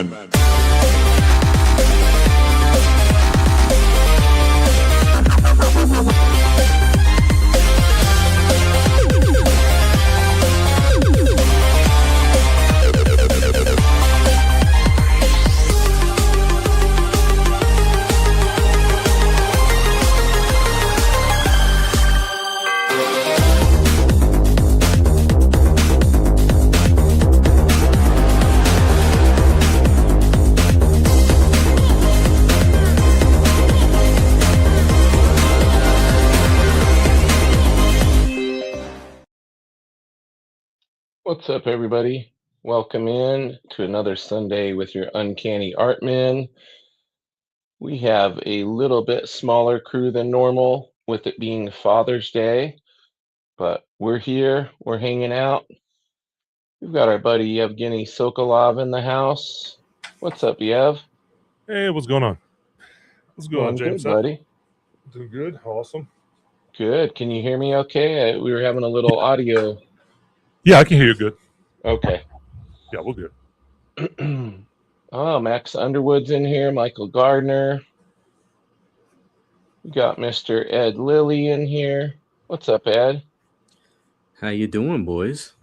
gentlemen. What's up, everybody? Welcome in to another Sunday with your Uncanny Art Man. We have a little bit smaller crew than normal with it being Father's Day, but we're here, we're hanging out. We've got our buddy Yevgeny Sokolov in the house. What's up, Yev? Hey, what's going on? What's going on, Doing James? good, buddy. Doing good. Awesome. Good. Can you hear me okay? We were having a little audio. Yeah, I can hear you good. Okay. Yeah, we're good. Oh, Max Underwood's in here, Michael Gardner. We got Mr. Ed Lilly in here. What's up, Ed? How you doing, boys?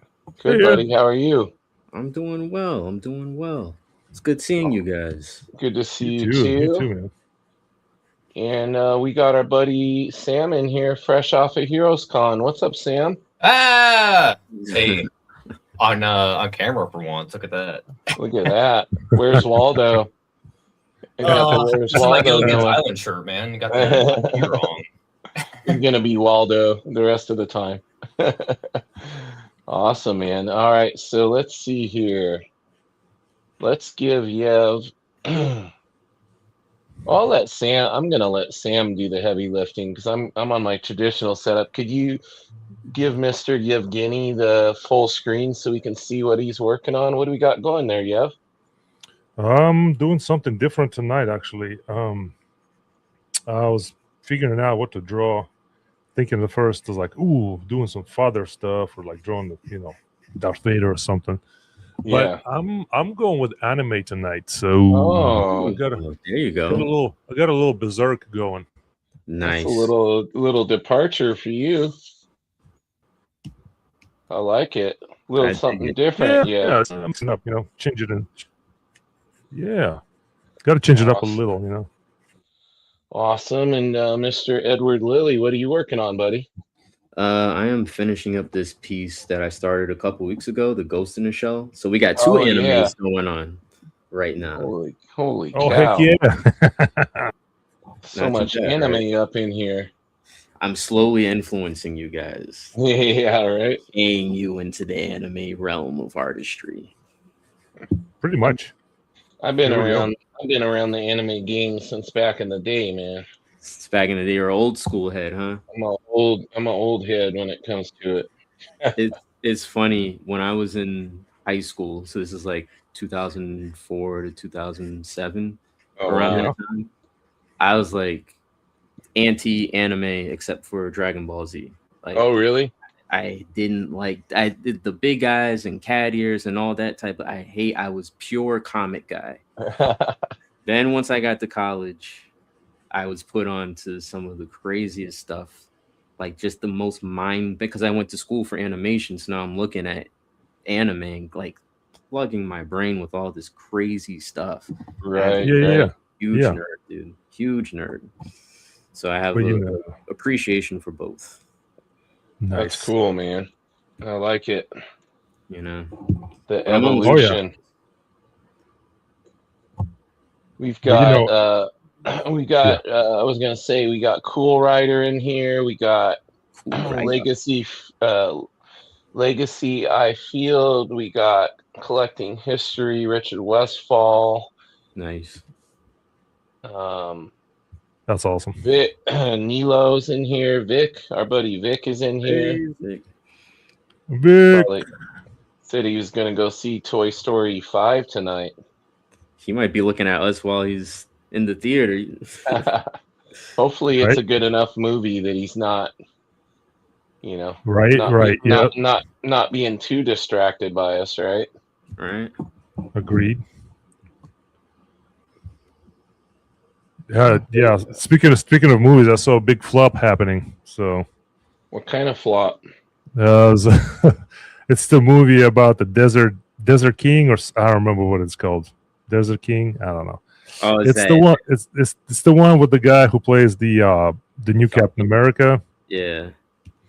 Good, Hey, buddy. How are you? I'm doing well. It's good seeing you guys. Good to see you You too, man. And we got our buddy Sam in here, fresh off of Heroes Con. What's up, Sam? Hey, on camera for once. Look at that. Look at that. Where's Waldo? I got the Where's This is my Waldo Gilligan's going. Island shirt, man. You got that year wrong. He's gonna be Waldo the rest of the time. Awesome, man. All right, so let's see here. Let's give Yev. I'm gonna let Sam do the heavy lifting because I'm on my traditional setup. Could you give Mr. Yevgeny the full screen so we can see what he's working on? What do we got going there, Yev? I'm doing something different tonight, actually. I was figuring out what to draw. Thinking the first was like, ooh, doing some father stuff or like drawing the, Darth Vader or something. Yeah. But I'm going with anime tonight, so I got there you a go. little berserk going. Nice. That's a little departure for you. I like it. A little something different. Yeah. I'm mixing up, change it in. Yeah, got to change it up a little, Awesome. And Mr. Edward Lilly, what are you working on, buddy? I am finishing up this piece that I started a couple weeks ago, the Ghost in the Shell. So we got two animes going on right now. Holy oh, cow! Heck yeah! So much anime up in here. I'm slowly influencing you guys. Yeah, right. Getting you into the anime realm of artistry. Pretty much. I've been around the anime game since back in the day, man. It's back in the day, you're old school head, huh? I'm an old head when it comes to it. It's funny, when I was in high school, so this is like 2004 to 2007, around that time, I was like anti-anime except for Dragon Ball Z. Like, oh, really? I did the big eyes and cat ears and all that type of, I was pure comic guy. Then once I got to college, I was put on to some of the craziest stuff, like just the most because I went to school for animation. So now I'm looking at anime and like plugging my brain with all this crazy stuff. Right. Yeah. Huge nerd, dude. Huge nerd. So I have appreciation for both. Nice. That's cool, man. I like it. The evolution. We've got I was gonna say we got Cool Rider in here. We got Legacy I Field. We got Collecting History, Richard Westfall. Nice. That's awesome. Vic Nilo's in here. Vic, our buddy Vic is in here. Hey, Vic. Said he was gonna go see Toy Story 5 tonight. He might be looking at us while he's in the theater. Hopefully it's a good enough movie that he's not, Not being too distracted by us, right? Right. Agreed. Yeah. Speaking of movies, I saw a big flop happening. So What kind of flop? it's it's the movie about the Desert King, or I don't remember what it's called. Desert King. I don't know. Oh, It's the one. It's the one with the guy who plays the new Captain America. Yeah.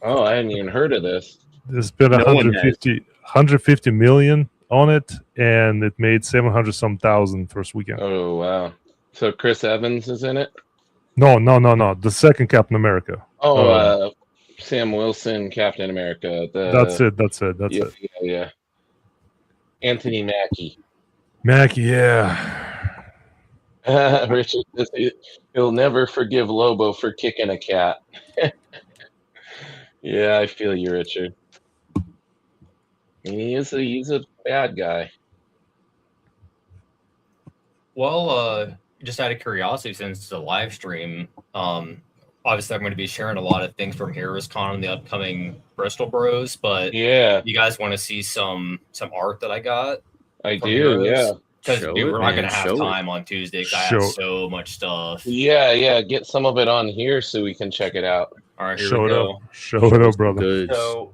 Oh, I hadn't even heard of this. There's been No one 150 million on it, and it made 700 some thousand first weekend. Oh, wow. So Chris Evans is in it? No. The second Captain America. Oh, Sam Wilson, Captain America. That's it. That's Yeah, it. yeah. Anthony Mackie. Mackie, yeah. Richard, he'll never forgive Lobo for kicking a cat. Yeah, I feel you, Richard. He's a bad guy. Well, just out of curiosity, since it's a live stream, obviously I'm going to be sharing a lot of things from Heroes Con in the upcoming Bristol Bros. But Yeah, you guys want to see some art that I got? I from do. Heroes? Yeah, Because Show we're it, not going man. to have Show it. time on Tuesday. 'Cause I Show have it. so much stuff. yeah. Get some of it on here so we can check it out. All right, here Show we it go. up. Show it up, brother. Good. So,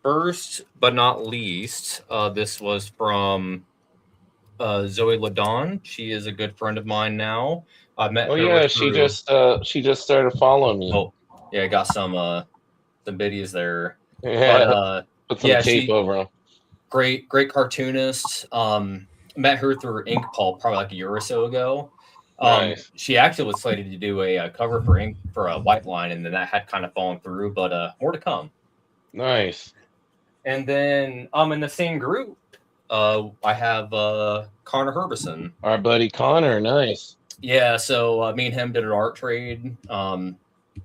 first but not least, this was from Zoe Ladon. She is a good friend of mine now. I met Oh her. yeah, with she just started following me. Oh, yeah, I got some biddies there. Yeah, But put some yeah, tape she- over them. great cartoonist. Met her through Ink Pulp probably like a year or so ago. Nice. She actually was slated to do a cover for a White Line, and then that had kind of fallen through. But more to come. Nice. And then in the same group, I have Connor Herbison. Our buddy Connor. Nice. Yeah, so me and him did an art trade. And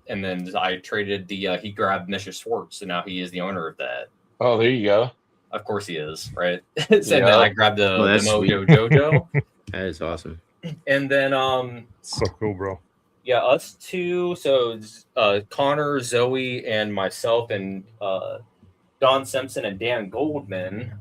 then I traded he grabbed Nisha Schwartz, and now he is the owner of that. Oh, there you go. Of course he is, right? And then Yeah. I grabbed the that's Mojo Jojo. That is awesome. And then So cool, bro. yeah, us two. So Connor, Zoe, and myself, and Don Simpson and Dan Goldman.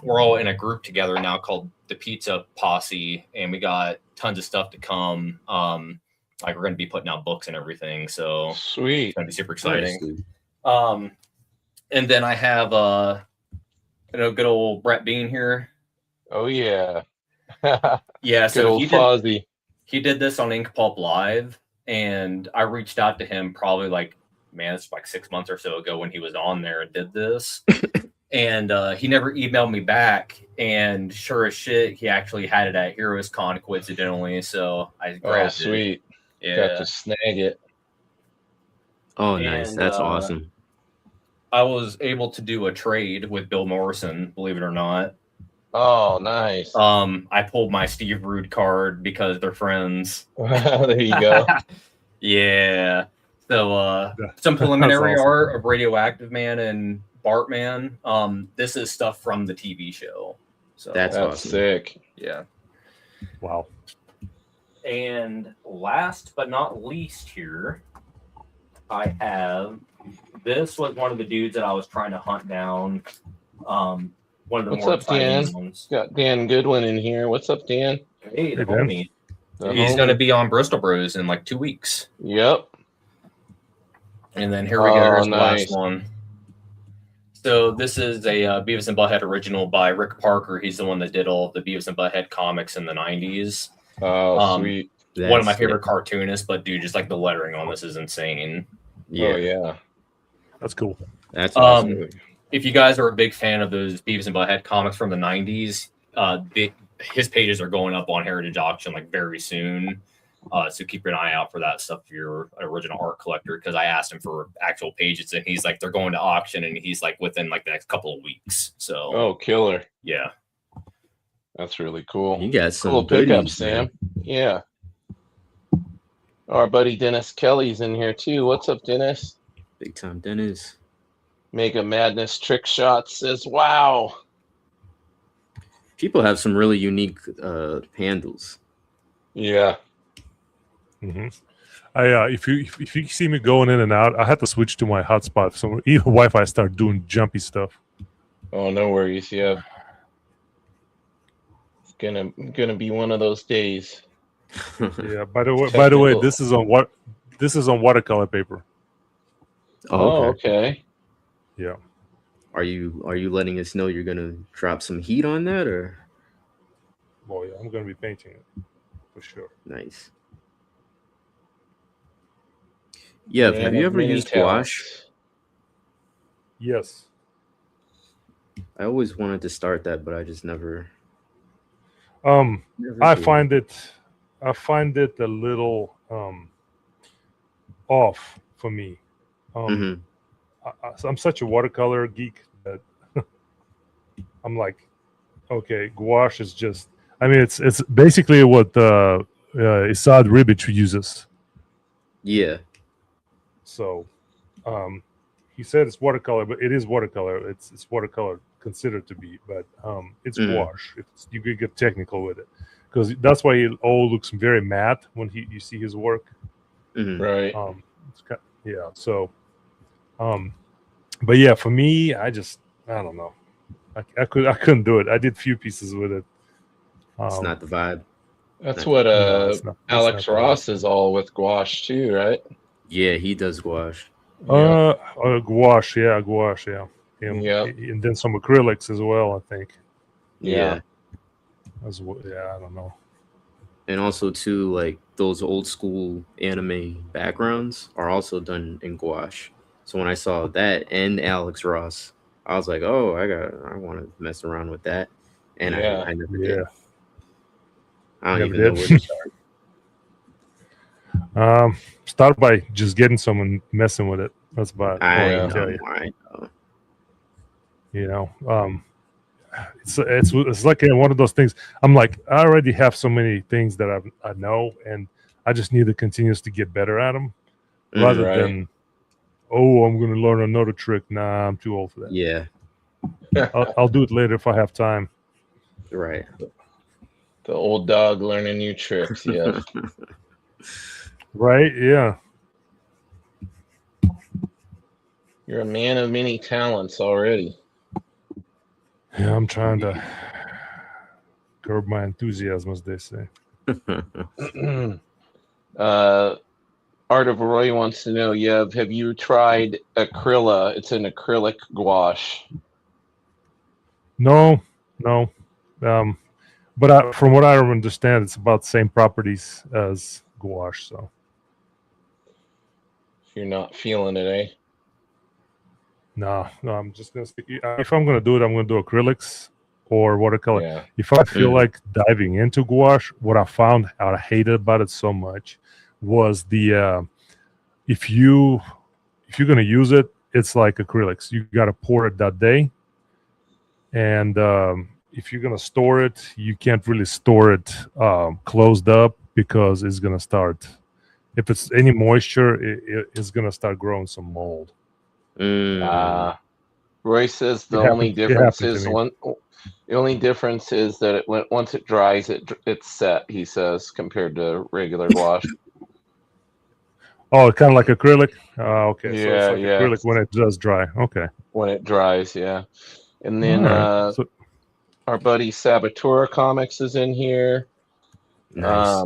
We're all in a group together now called the Pizza Posse, and we got tons of stuff to come. Like we're going to be putting out books and everything, so it's Sweet. going to be super exciting. Nice, dude. And then I have good old Brett Bean here. Oh yeah. Yeah, Good so old Fozzie. he did this on Ink Pulp Live, and I reached out to him probably it's like 6 months or so ago when he was on there and did this. And he never emailed me back. And sure as shit, he actually had it at Heroes Con coincidentally. So I Oh grabbed it. sweet. Yeah. Got to snag it. Oh, nice. And, That's awesome. I was able to do a trade with Bill Morrison, believe it or not. Oh, nice. I pulled my Steve Rude card because they're friends. There you go. Yeah. So some That's preliminary awesome. art of Radioactive Man and Bartman. This is stuff from the TV show. So That's That's awesome. sick. yeah. Wow. And last but not least here, I have this was one of the dudes that I was trying to hunt down. One of the What's more up, exciting Dan? ones. Got Dan Goodwin in here. What's up, Dan? Hey, the Hey, Dan. homie. The He's homie. going to be on Bristol Bros in like 2 weeks. Yep. And then here we go. Oh, Here's the nice. last one. So this is a Beavis and Butthead original by Rick Parker. He's the one that did all of the Beavis and Butthead comics in the 90s. Oh, sweet. One of my That's favorite cartoonists, but dude, just like the lettering on this is insane. Yeah, Oh, yeah. That's cool. that's awesome. If you guys are a big fan of those Beavis and Butthead comics from the 90s, his pages are going up on Heritage Auction like very soon. So keep an eye out for that stuff if you're an original art collector, because I asked him for actual pages and he's like, they're going to auction, and he's like within like the next couple of weeks. So Oh, killer. yeah. That's really cool. You got some Cool goodies, pickup, Sam. man. Yeah. Our buddy Dennis Kelly's in here too. What's up, Dennis? Big time Dennis. Mega Madness Trick Shot says, wow. People have some really unique handles. Yeah. Hmm. If you see me going in and out, I had to switch to my hotspot. So even Wi-Fi start doing jumpy stuff. Oh, no worries. Yeah. It's gonna be one of those days. Yeah. By the way, Technical. this is on what? This is on watercolor paper. Oh, okay. Okay. Yeah. Are you letting us know you're gonna drop some heat on that, or Well, yeah, I'm gonna be painting it for sure. nice? Yeah. Have Man you of ever many used gouache? talents. Yes. I always wanted to start that, but I just never I did. find it a little off for me. Mhm. I'm such a watercolor geek that I'm like, okay, gouache is just. I mean, it's basically what Isad Ribic uses. Yeah. So, he said it's watercolor, but it is watercolor. It's watercolor considered to be, but it's Mhm. gouache. You could get technical with it because that's why it all looks very matte when you see his work. Mhm. Right. Yeah. So, but yeah, for me, I don't know. I couldn't do it. I did few pieces with it. It's not the vibe. That's No. what No, it's not. Alex Ross is all with gouache too, right? Yeah, he does gouache. Yeah. Gouache, yeah, him, Yeah. and then some acrylics as well. I think. Yeah. Yeah, I don't know. And also too, like those old school anime backgrounds are also done in gouache. So when I saw that and Alex Ross, I was like, oh, I want to mess around with that, and Yeah. I never Yeah. did. I don't Never even know did. where to start. Start by just getting someone messing with it. That's about all I Yeah. can tell you. I know. You know, it's like one of those things. I'm like, I already have so many things that I know, and I just need to continuously get better at them, rather Right. than, oh, I'm going to learn another trick. Nah, I'm too old for that. Yeah, I'll do it later if I have time. right. The old dog learning new tricks. Yeah. Right? Yeah. You're a man of many talents already. Yeah, I'm trying to curb my enthusiasm, as they say. Art of Roy wants to know, Yev, have you tried Acryla? It's an acrylic gouache. No. But from what I understand, it's about the same properties as gouache. So You're not feeling it, eh? no, I'm just gonna stick. If I'm gonna do it, I'm gonna do acrylics or watercolor. Yeah. If I feel like diving into gouache, what I found out I hated about it so much was the if you're gonna use it, it's like acrylics. You got to pour it that day, and if you're gonna store it, you can't really store it closed up because it's gonna start. If it's any moisture, it's gonna start growing some mold. Roy says the only difference is the only difference is that once it dries, it's set. He says compared to regular gouache. Oh, kind of like acrylic. Okay, so Yeah, it's like yeah. acrylic when it does dry. Okay. When it dries, yeah. And then All right. So, our buddy Saboteur Comics is in here. Nice.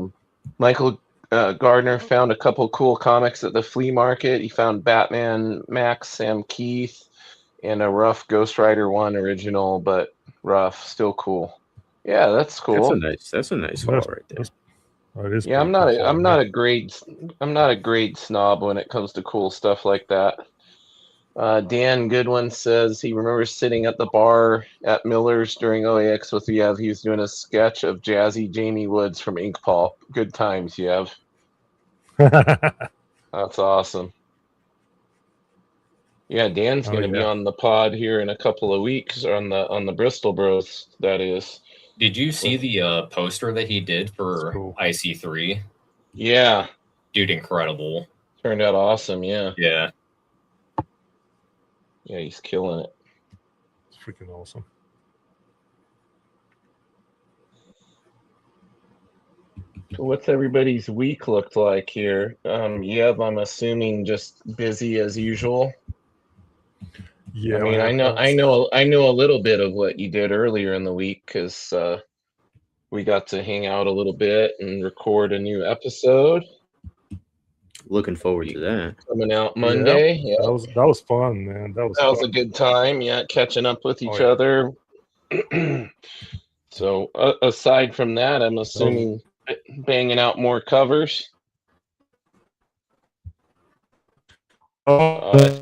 Michael Gardner found a couple cool comics at the flea market. He found Batman Max Sam Keith and a rough Ghost Rider 1 original, but rough, still cool. Yeah, that's cool. That's a nice haul right there. Yeah, I'm not a grade snob when it comes to cool stuff like that. Dan Goodwin says he remembers sitting at the bar at Miller's during OAX with Yev. He was doing a sketch of jazzy Jamie Woods from Ink Pulp. Good times, Yev. That's awesome. Yeah, Dan's going to be on the pod here in a couple of weeks on the Bristol Bros. That is. Did you see the poster that he did for IC3? Yeah, dude, incredible. Turned out awesome. Yeah. Yeah. Yeah, he's killing it. It's freaking awesome. So what's everybody's week looked like here? Yev, I'm assuming just busy as usual. Yeah, I mean, I know a little bit of what you did earlier in the week because We got to hang out a little bit and record a new episode Looking forward to that. coming out Monday. Yeah, That was fun, man. That was that was a fun. good time. Yeah, catching up with each yeah. other. So aside from that, I'm assuming banging out more covers. Oh, he's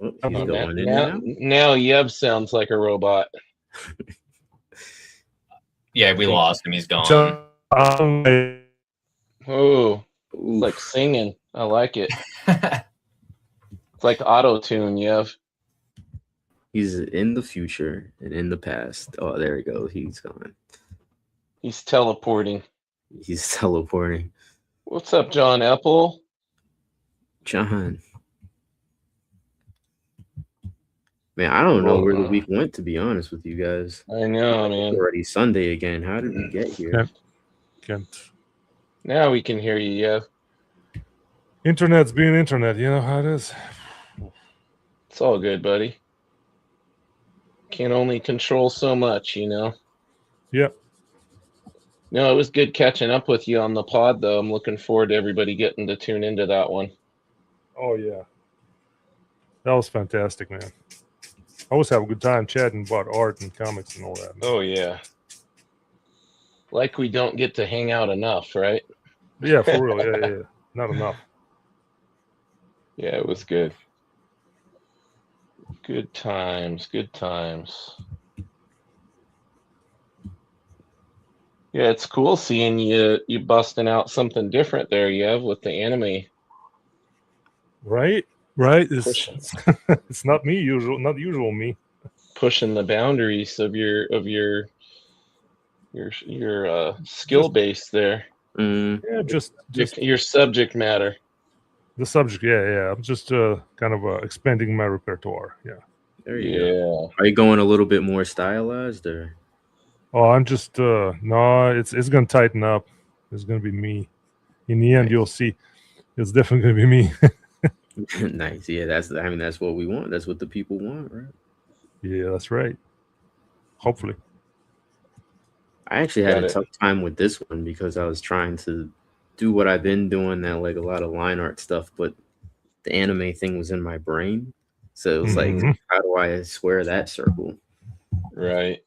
Oh, going in and out. now Yeb sounds like a robot. Yeah, we lost him. He's gone. Oh, it's Oof. like singing. I like it. It's like auto tune, Yev. He's in the future and in the past. Oh, there we go. He's gone. He's teleporting. He's teleporting. What's up, John Apple? John. Man, I don't know where the week went, to be honest with you guys. I know, man. It's already Sunday again. How did we get here? Can't. Now we can hear you, Yev. Internet's being internet. You know how it is. It's all good, buddy. Can only control so much, you know? Yep. No, it was good catching up with you on the pod, though. I'm looking forward to everybody getting to tune into that one. Oh, yeah. That was fantastic, man. I always have a good time chatting about art and comics and all that. Oh, yeah. Like we don't get to hang out enough, right? Yeah, for real. Yeah. Not enough. Yeah, it was good. Good times. Yeah, it's cool seeing you busting out something different there, Yev, with the anime. Right. It's not me not usual me. Pushing the boundaries of your skill base there. Yeah, just Your subject matter. the subject. Yeah. I'm just kind of expanding my repertoire. Yeah. There you go. Are you going a little bit more stylized, or? Oh, I'm just no. It's gonna tighten up. It's gonna be me. In the end, you'll see. It's definitely gonna be me. Nice. Yeah, that's what we want. That's what the people want, right? Yeah, that's right. Hopefully. I actually had a tough time with this one because I was trying to do what I've been doing now, like a lot of line art stuff, but the anime thing was in my brain. So it was like, how do I square that circle? Right.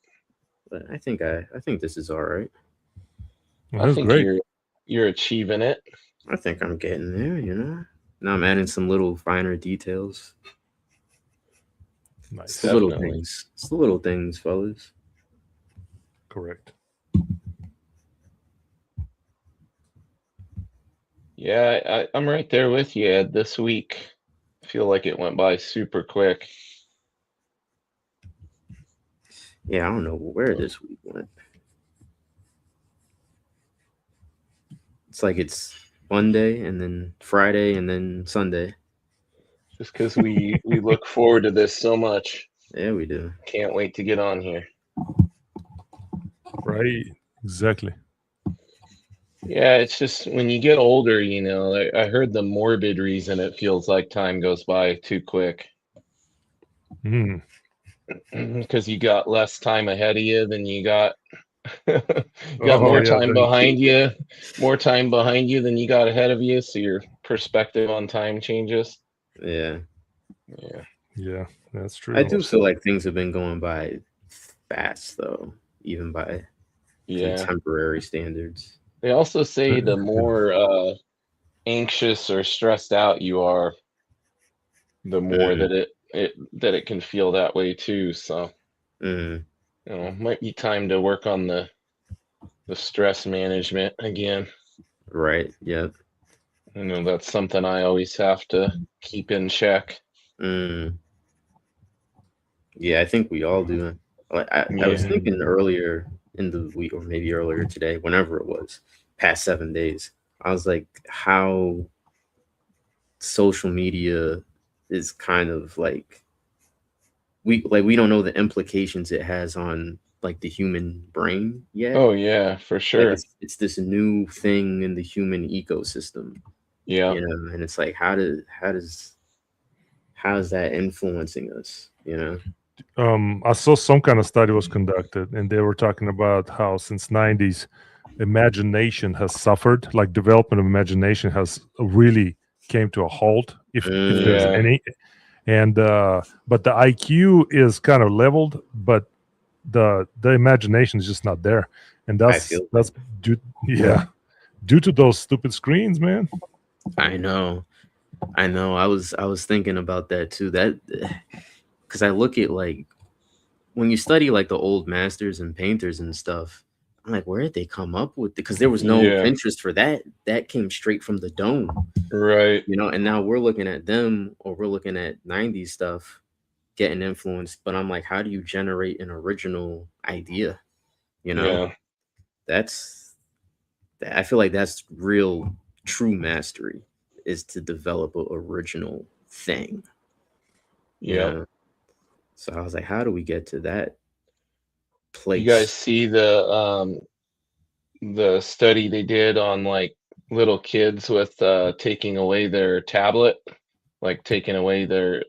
But I think this is all right. Well, I think great. you're achieving it. I think I'm getting there, you know. Now I'm adding some little finer details. Nice. It's the little things. It's the little things, fellas. Correct. Yeah, I'm right there with you, Ed. This week, I feel like it went by super quick. Yeah, I don't know where this week went. It's like it's Monday and then Friday and then Sunday. Just because we look forward to this so much. Yeah, we do. Can't wait to get on here. Right. Exactly. Yeah, it's just when you get older, you know, I heard the morbid reason it feels like time goes by too quick. Because you got less time ahead of you than you got. More time behind you. More time behind you than you got ahead of you. So your perspective on time changes. Yeah. Yeah, that's true. I do feel like things have been going by fast, though, even by contemporary standards. They also say the more anxious or stressed out you are, the more that it can feel that way too. So, you know, might be time to work on the stress management again. Right. Yeah. You know, that's something I always have to keep in check. Yeah, I think we all do. I was thinking earlier in the week, or maybe earlier today, whenever it was, past 7 days, I was like, how social media is kind of like we don't know the implications it has on like the human brain yet. Oh yeah, for sure. Like it's this new thing in the human ecosystem. Yeah. You know, and it's like how is that influencing us, you know? I saw some kind of study was conducted, and they were talking about how since '90s, imagination has suffered. Like development of imagination has really came to a halt, if there's Yeah. any. And but the IQ is kind of leveled, but the imagination is just not there, and I that's feel that's due, due to those stupid screens, man. I know. I know. I was thinking about that too. That because I look at like when you study like the old masters and painters and stuff, I'm like, where did they come up with? Because there was no Yeah. Pinterest for that. That came straight from the dome, Right. you know. And now we're looking at them, or we're looking at '90s stuff getting influenced. But I'm like, how do you generate an original idea? You know, Yeah. I feel like that's real, true mastery is to develop an original thing. You Yep. know? So I was like, how do we get to that place? You guys see the study they did on like little kids with taking away their tablet, like taking away their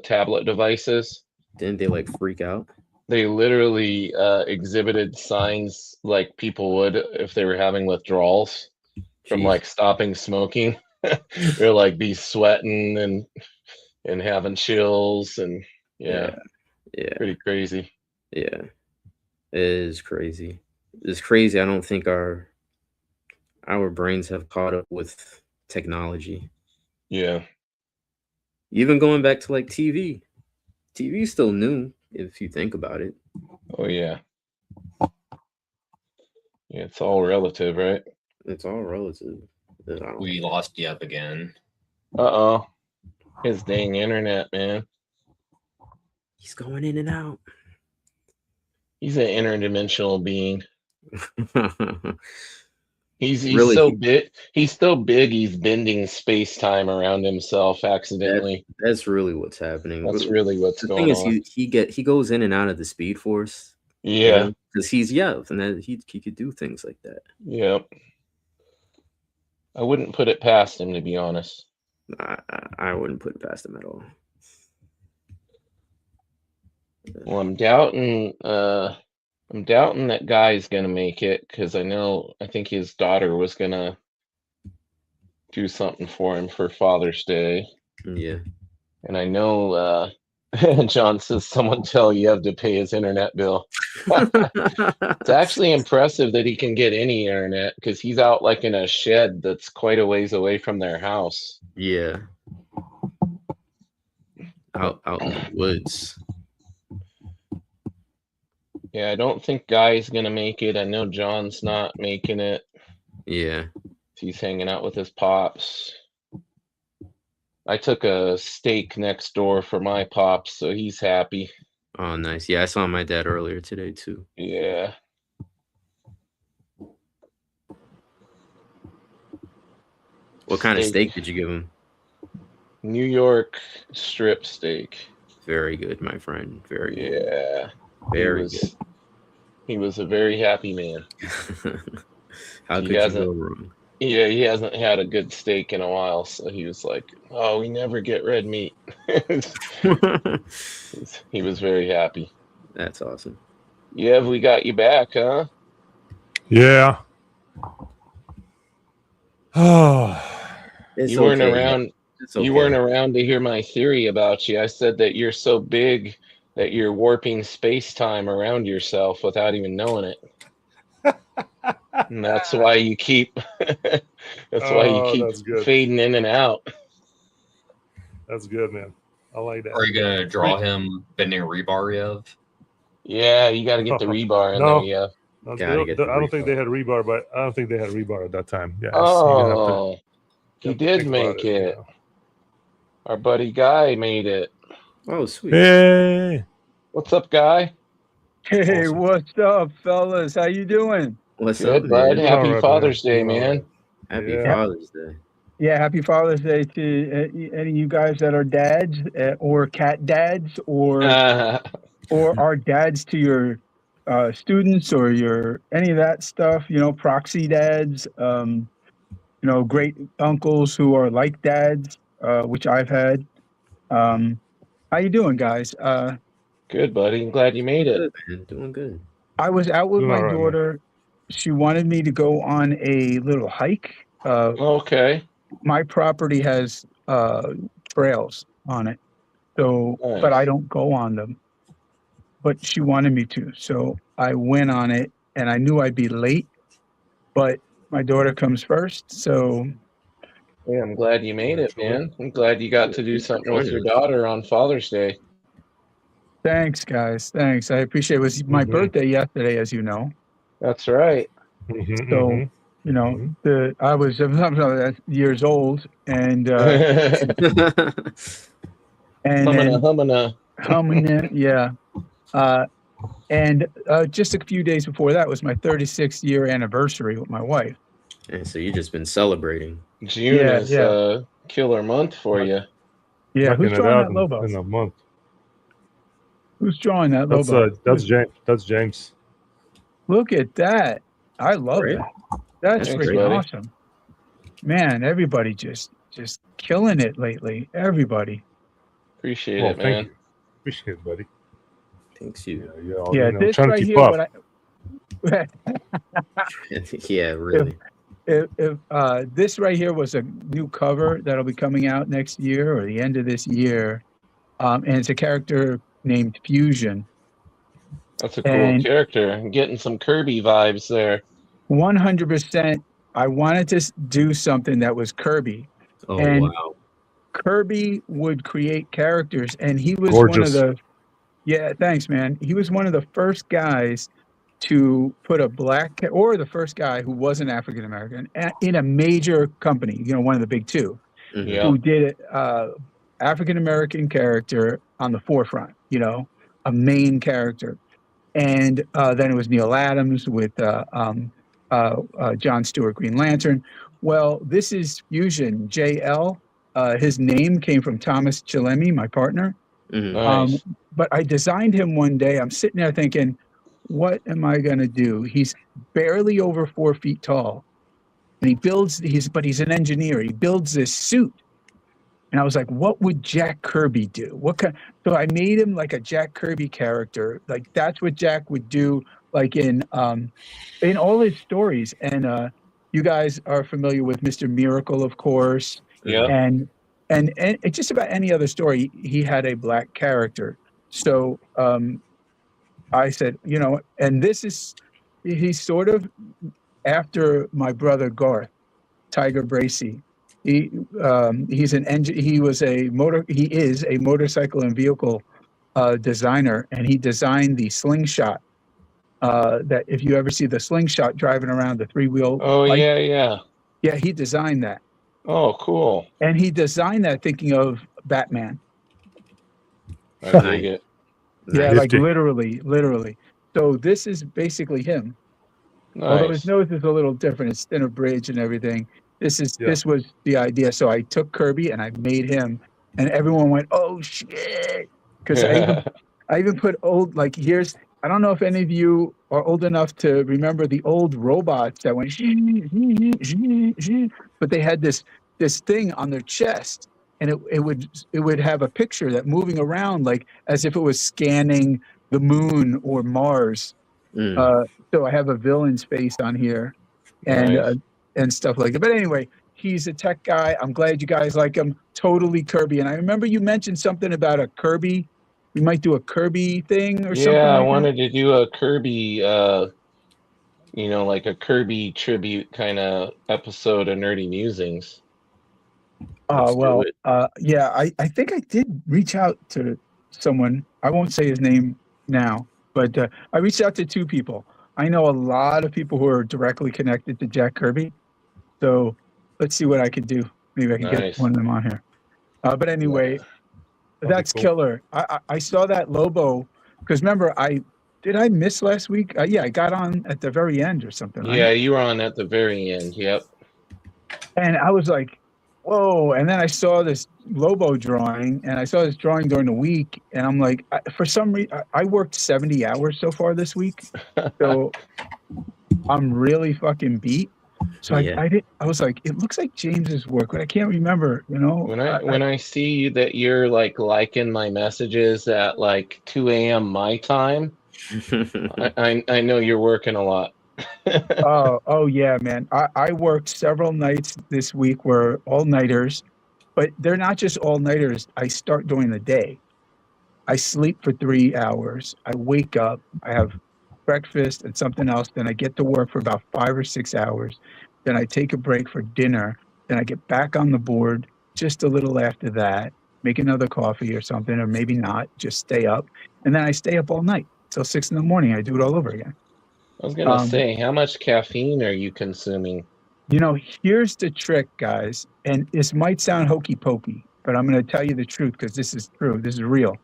tablet devices? Didn't they like freak out? They literally exhibited signs like people would if they were having withdrawals from Jeez. like stopping smoking. They're like be sweating and having chills and Yeah. pretty crazy. Yeah. It is crazy. It's crazy. I don't think our brains have caught up with technology. Yeah. Even going back to like TV. TV is still new if you think about it. Oh yeah. Yeah, it's all relative, right? It's all relative. We lost Yep again. Uh-oh. His dang internet, man. He's going in and out. He's an interdimensional being. He's Really? so big. He's so big. He's bending space time around himself accidentally. That's really what's happening. That's really what's The going thing on. is, he goes in and out of the Speed Force. Yeah. Because he's Yev, and that he could do things like that. Yep. I wouldn't put it past him, to be honest. I wouldn't put it past him at all. Well, I'm doubting that guy's gonna make it because I think his daughter was gonna do something for him for Father's Day. Yeah. And I know John says someone tell Yev to pay his internet bill. It's actually impressive that he can get any internet because he's out like in a shed that's quite a ways away from their house. Yeah. Out in the woods. Yeah, I don't think Guy's gonna make it. I know John's not making it. Yeah. He's hanging out with his pops. I took a steak next door for my pops, so he's happy. Oh, nice. Yeah, I saw my dad earlier today too. Yeah. What kind of steak did you give him? New York strip steak. Very good, my friend. Very good. Yeah. Very good. He was a very happy man. How could you go wrong? Yeah, he hasn't had a good steak in a while, so he was like, "Oh, we never get red meat." He was very happy. That's awesome. Yeah, we got you back, huh? Yeah. It's You weren't okay. around. It's okay. You weren't around to hear my theory about you. I said that you're so big that you're warping space-time around yourself without even knowing it. And that's why you keep fading in and out. That's good, man. I like that. Are you gonna draw him bending rebar, Yev? Yeah, you got to get the rebar in there. Yeah. I don't think they had rebar, but I don't think they had rebar at that time. Yeah. Oh, he did make it. Our buddy Guy made it. Oh, sweet. Hey. What's up, Guy? Hey, what's up, fellas? How you doing? What's Good, up, bud? man? Happy Father's Day, man. Happy Father's Day. Yeah, happy Father's Day to any of you guys that are dads or cat dads or are dads to your students or your any of that stuff. You know, proxy dads. You know, great uncles who are like dads, which I've had. How you doing, guys? Good, buddy. I'm glad you made it. Good, man. Doing good. I was out with Doing my all right, man. daughter. She wanted me to go on a little hike. Okay. My property has trails on it, so but I Nice. don't go on them. But she wanted me to, so I went on it, and I knew I'd be late. But my daughter comes first, so Yeah, I'm glad you made it, man. I'm glad you got to do something with your daughter on Father's Day. thanks, guys. Thanks, I appreciate it. It was my Mhm. birthday yesterday, as you know. That's right. Mhm, So mhm. you know, Mhm. I was years old, and and then Humana. yeah. And just a few days before that was my 36th year anniversary with my wife. And so you've just been celebrating. June Yeah, is yeah. a killer month for you. Yeah, Knocking who's it drawing out that Lobo? in a month. Who's drawing that That's Lobo? that's James. That's James. Look at that. I love Great. that. That's Thanks, freaking buddy. awesome. Man, everybody just killing it lately. Everybody. Appreciate Oh, it, thank man. you. Appreciate it, buddy. Thanks you. Yeah, this trying to right keep here, up. what Yeah, really. if this right here was a new cover that'll be coming out next year or the end of this year, and it's a character named Fusion. That's a cool And character. I'm getting some Kirby vibes there. 100%, I wanted to do something that was Kirby. Oh, And wow. Kirby would create characters, and he was Gorgeous. yeah, thanks, man. He was one of the first guys to put a black, or the first guy who wasn't African American in a major company, one of the big two, Mhm. Yeah. who did African American character on the forefront, a main character. And then it was Neil Adams with John Stewart, Green Lantern. Well, this is Fusion, JL. His name came from Thomas Chillemi, my partner. Mhm. Nice. But I designed him one day. I'm sitting there thinking, what am I going to do? He's barely over 4 feet tall. And but he's an engineer. He builds this suit. And I was like, what would Jack Kirby do? So I made him like a Jack Kirby character. Like that's what Jack would do, like in all his stories. And you guys are familiar with Mr. Miracle, of course. Yeah. And just about any other story, he had a black character. So I said, and he's sort of after my brother Garth, Tiger Bracey. He is a motorcycle and vehicle designer, and he designed the slingshot. That if you ever see the slingshot driving around the 3-wheel. Oh, bike, yeah. yeah, he designed that. Oh, cool. And he designed that thinking of Batman. I dig it. Yeah, Nice. like literally. So this is basically him. Although his Nice. nose is a little different, it's thinner bridge and everything. This was the idea. So I took Kirby and I made him, and everyone went, "Oh shit!" Because I even put old, like, I don't know if any of you are old enough to remember the old robots that went, but they had this thing on their chest, and it would have a picture that moving around like as if it was scanning the moon or Mars. So I have a villain's face on here, and Nice. And stuff like that. But anyway, he's a tech guy. I'm glad you guys like him. Totally Kirby. And I remember you mentioned something about a Kirby. We might do a Kirby thing or something. Yeah, I like wanted to do a Kirby, like a Kirby tribute kind of episode of Nerdy Musings. Yeah, I think I did reach out to someone. I won't say his name now, but I reached out to 2 people. I know a lot of people who are directly connected to Jack Kirby. So let's see what I could do. Maybe I can get one of them on here. But anyway, that's cool. killer. I saw that Lobo, because remember, did I miss last week? Yeah, I got on at the very end or something, right? Yeah, you were on at the very end. Yep. And I was like, whoa. And then I saw this Lobo drawing, and I saw this drawing during the week, and I'm like, for some reason, I worked 70 hours so far this week. So I'm really fucking beat. So I was like, it looks like James's work, but I can't remember, you know. When I see that you're like liking my messages at like 2 a.m. my time, I know you're working a lot. Oh yeah, man. I worked several nights this week were all-nighters, but they're not just all-nighters. I start during the day. I sleep for 3 hours. I wake up, I have breakfast and something else. Then I get to work for about 5 or 6 hours. Then I take a break for dinner. Then I get back on the board just a little after that, make another coffee or something, or maybe not, just stay up. And then I stay up all night till 6 in the morning. I do it all over again. I was gonna say, how much caffeine are you consuming? You know, here's the trick, guys. And this might sound hokey pokey, but I'm going to tell you the truth because this is true. This is real.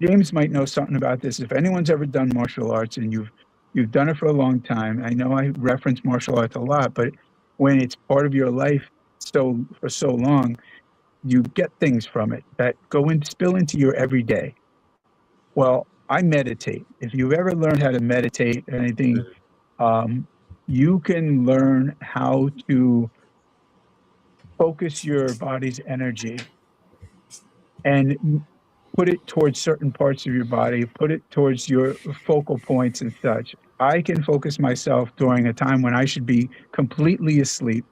James might know something about this. If anyone's ever done martial arts and you've done it for a long time, I know I reference martial arts a lot, but when it's part of your life for so long, you get things from it that spill into your everyday. Well, I meditate. If you've ever learned how to meditate or anything, you can learn how to focus your body's energy and put it towards certain parts of your body, put it towards your focal points and such. I can focus myself during a time when I should be completely asleep,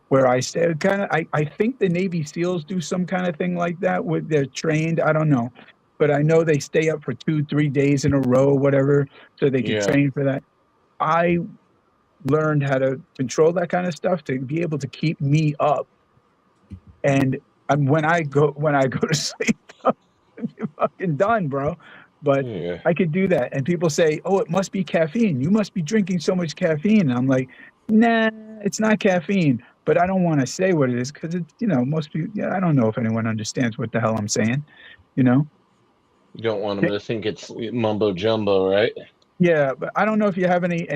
where I stay I think the Navy SEALs do some kind of thing like that with they're trained. I don't know, but I know they stay up for 2-3 days in a row, whatever, so they can train for that. I learned how to control that kind of stuff to be able to keep me up. And when I go to sleep, you're fucking done, bro. But I could do that. And people say, oh, it must be caffeine. You must be drinking so much caffeine. And I'm like, nah, it's not caffeine. But I don't want to say what it is because it's, most people, I don't know if anyone understands what the hell I'm saying, You don't want them to think it's mumbo jumbo, right? Yeah, but I don't know if you have any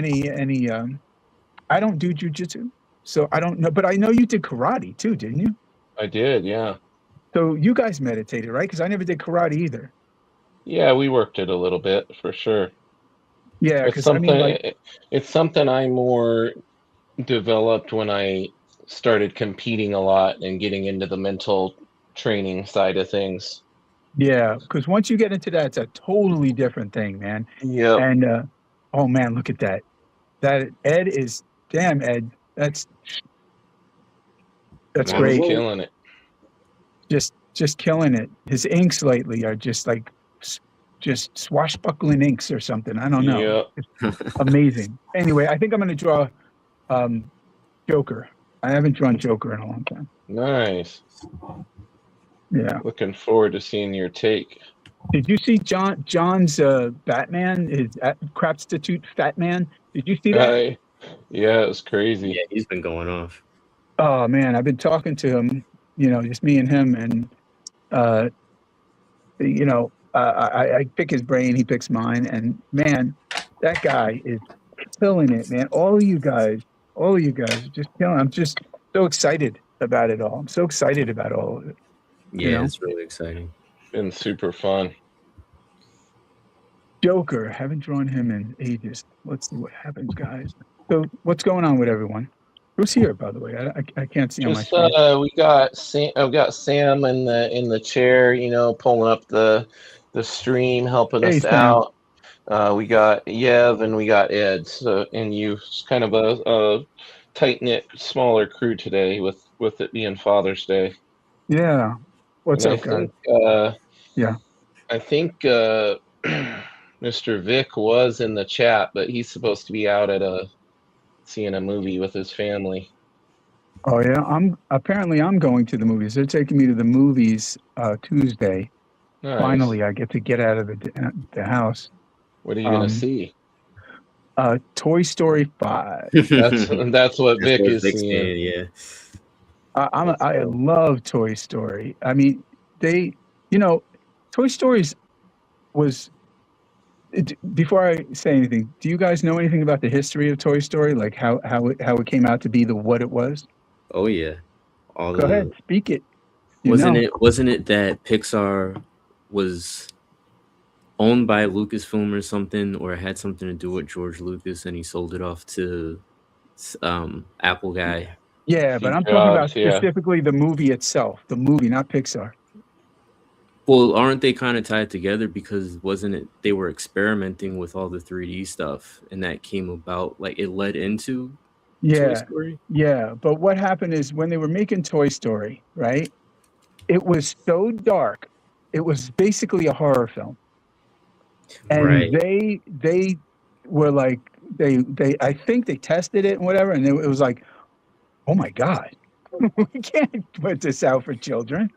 I don't do jujitsu, so I don't know. But I know you did karate too, didn't you? I did, yeah. So you guys meditated, right? Because I never did karate either. Yeah, we worked it a little bit for sure. Yeah, because it's something I more developed when I started competing a lot and getting into the mental training side of things. Yeah, because once you get into that, it's a totally different thing, man. Yeah. And oh man, look at that. That Ed is damn Ed. That's great. Killing it. Just killing it. His inks lately are just like swashbuckling inks or something. I don't know. Yeah. It's amazing. Anyway, I think I'm going to draw Joker. I haven't drawn Joker in a long time. Nice. Yeah. Looking forward to seeing your take. Did you see John's Batman, his Crapstitute Fat Man? Did you see that? Yeah, it was crazy. Yeah, he's been going off. Oh man, I've been talking to him, just me and him, and I pick his brain, he picks mine, and man, that guy is killing it, man. All of you guys are just killing. I'm just so excited about it all. I'm so excited about all of it. Yeah, it's really exciting. Been super fun. Joker, haven't drawn him in ages. Let's see what happens, guys. So, what's going on with everyone? Who's here, by the way? I can't see on my screen. We got Sam. I've got Sam in the chair, pulling up the stream, helping us out. We got Yev and we got Ed. So, and you, kind of a tight knit, smaller crew today with it being Father's Day. Yeah. What's up, guys? Yeah. I think Mr. Vic was in the chat, but he's supposed to be out at seeing a movie with his family. Oh yeah, I'm going to the movies. They're taking me to the movies Tuesday. Nice. Finally, I get out of the house. What are you gonna see? Toy Story 5. That's what Vic is seeing. Yeah. I love Toy Story. I mean, Toy Story's was. Before I say anything, do you guys know anything about the history of Toy Story? Like how it came out to be what it was? Oh yeah. Go ahead, speak it. Wasn't it that Pixar was owned by Lucasfilm or something, or had something to do with George Lucas, and he sold it off to Apple guy. Yeah, but Steve I'm talking about Jobs, yeah. specifically the movie itself. The movie, not Pixar. Well, aren't they kind of tied together because wasn't it they were experimenting with all the 3D stuff and that came about like it led into Toy Yeah, Story? yeah. But what happened is when they were making Toy Story, right? It was so dark. It was basically a horror film. And Right. they were like they I think they tested it and whatever, and it was like, oh my God, we can't put this out for children.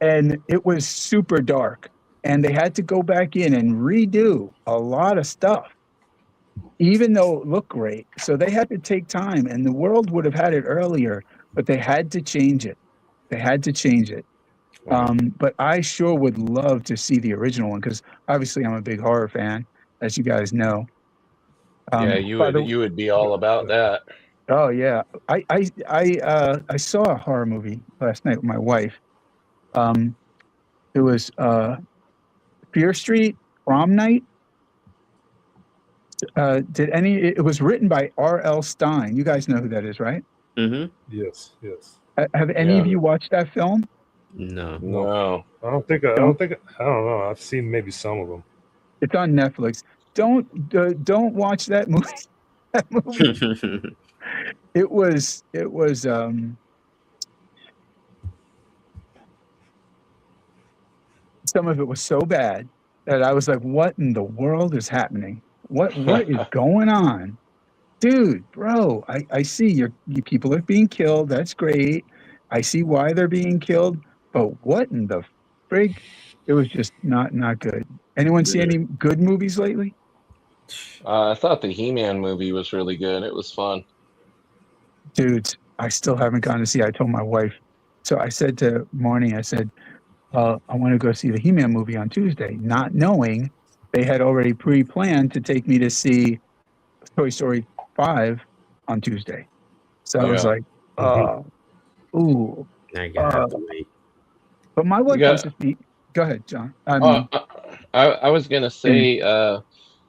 And it was super dark. And they had to go back in and redo a lot of stuff, even though it looked great. So they had to take time, and the world would have had it earlier, but they had to change it. They had to change it. But I sure would love to see the original one because obviously I'm a big horror fan, as you guys know. Yeah, you would be all about that. Oh yeah, I saw a horror movie last night with my wife. It was Fear Street Prom Night. It was written by R.L. Stein. You guys know who that is, right? Mm-hmm. Yes. Have any of you watched that film? No. I don't know. I've seen maybe some of them. It's on Netflix. Don't watch that movie. That movie. It was some of it was so bad that I was like, what in the world is happening? What is going on? Dude, bro, I see your people are being killed. That's great. I see why they're being killed, but what in the frig? It was just not good. Anyone see any good movies lately? I thought the He-Man movie was really good. It was fun. Dude, I still haven't gone to see. I told my wife. So I said to Marnie, I said, I want to go see the He-Man movie on Tuesday, not knowing they had already pre-planned to take me to see Toy Story 5 on Tuesday. So I was like, ooh. I got to wait. But my wife wants to see. Go ahead, John. I was gonna say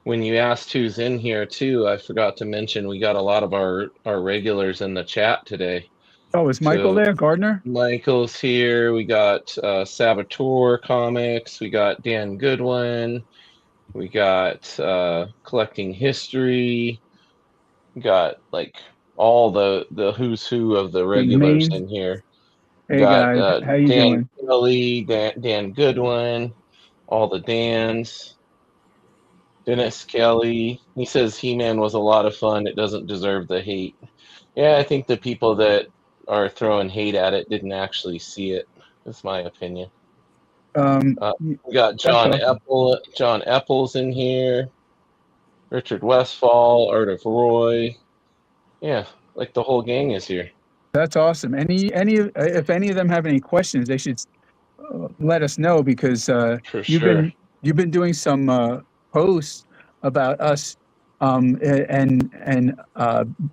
when you asked who's in here too, I forgot to mention we got a lot of our regulars in the chat today. Oh, is Michael there? Gardner? Michael's here. We got Saboteur Comics. We got Dan Goodwin. We got Collecting History. We got like all the who's who of the regulars in here. Hey got, guys, how you Dan doing? Kelly, Dan Goodwin, all the Dans. Dennis Kelly. He says He-Man was a lot of fun. It doesn't deserve the hate. Yeah, I think the people that are throwing hate at it didn't actually see it. That's my opinion. We got John Epples in here. Richard Westfall, Art of Roy. Yeah, like the whole gang is here. That's awesome. If any of them have any questions, they should let us know because you've been doing some posts about us and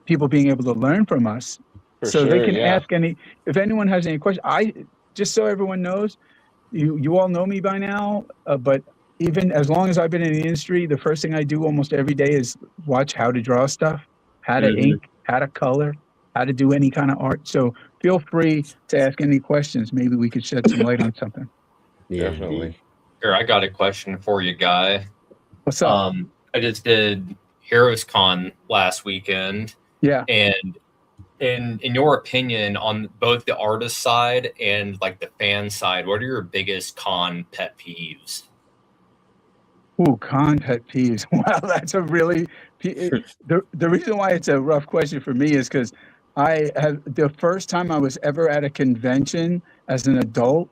people being able to learn from us. They can ask if anyone has any questions. Just so everyone knows, you all know me by now, but even as long as I've been in the industry, the first thing I do almost every day is watch how to draw stuff, how to ink, how to color, how to do any kind of art. So feel free to ask any questions. Maybe we could shed some light on something. Yeah, definitely. Here, I got a question for you, Guy. What's up? I just did Heroes Con last weekend. Yeah. And in your opinion, on both the artist side and like the fan side, what are your biggest con pet peeves? Ooh, con pet peeves. Wow, that's a really the reason why it's a rough question for me is because I have the first time I was ever at a convention as an adult,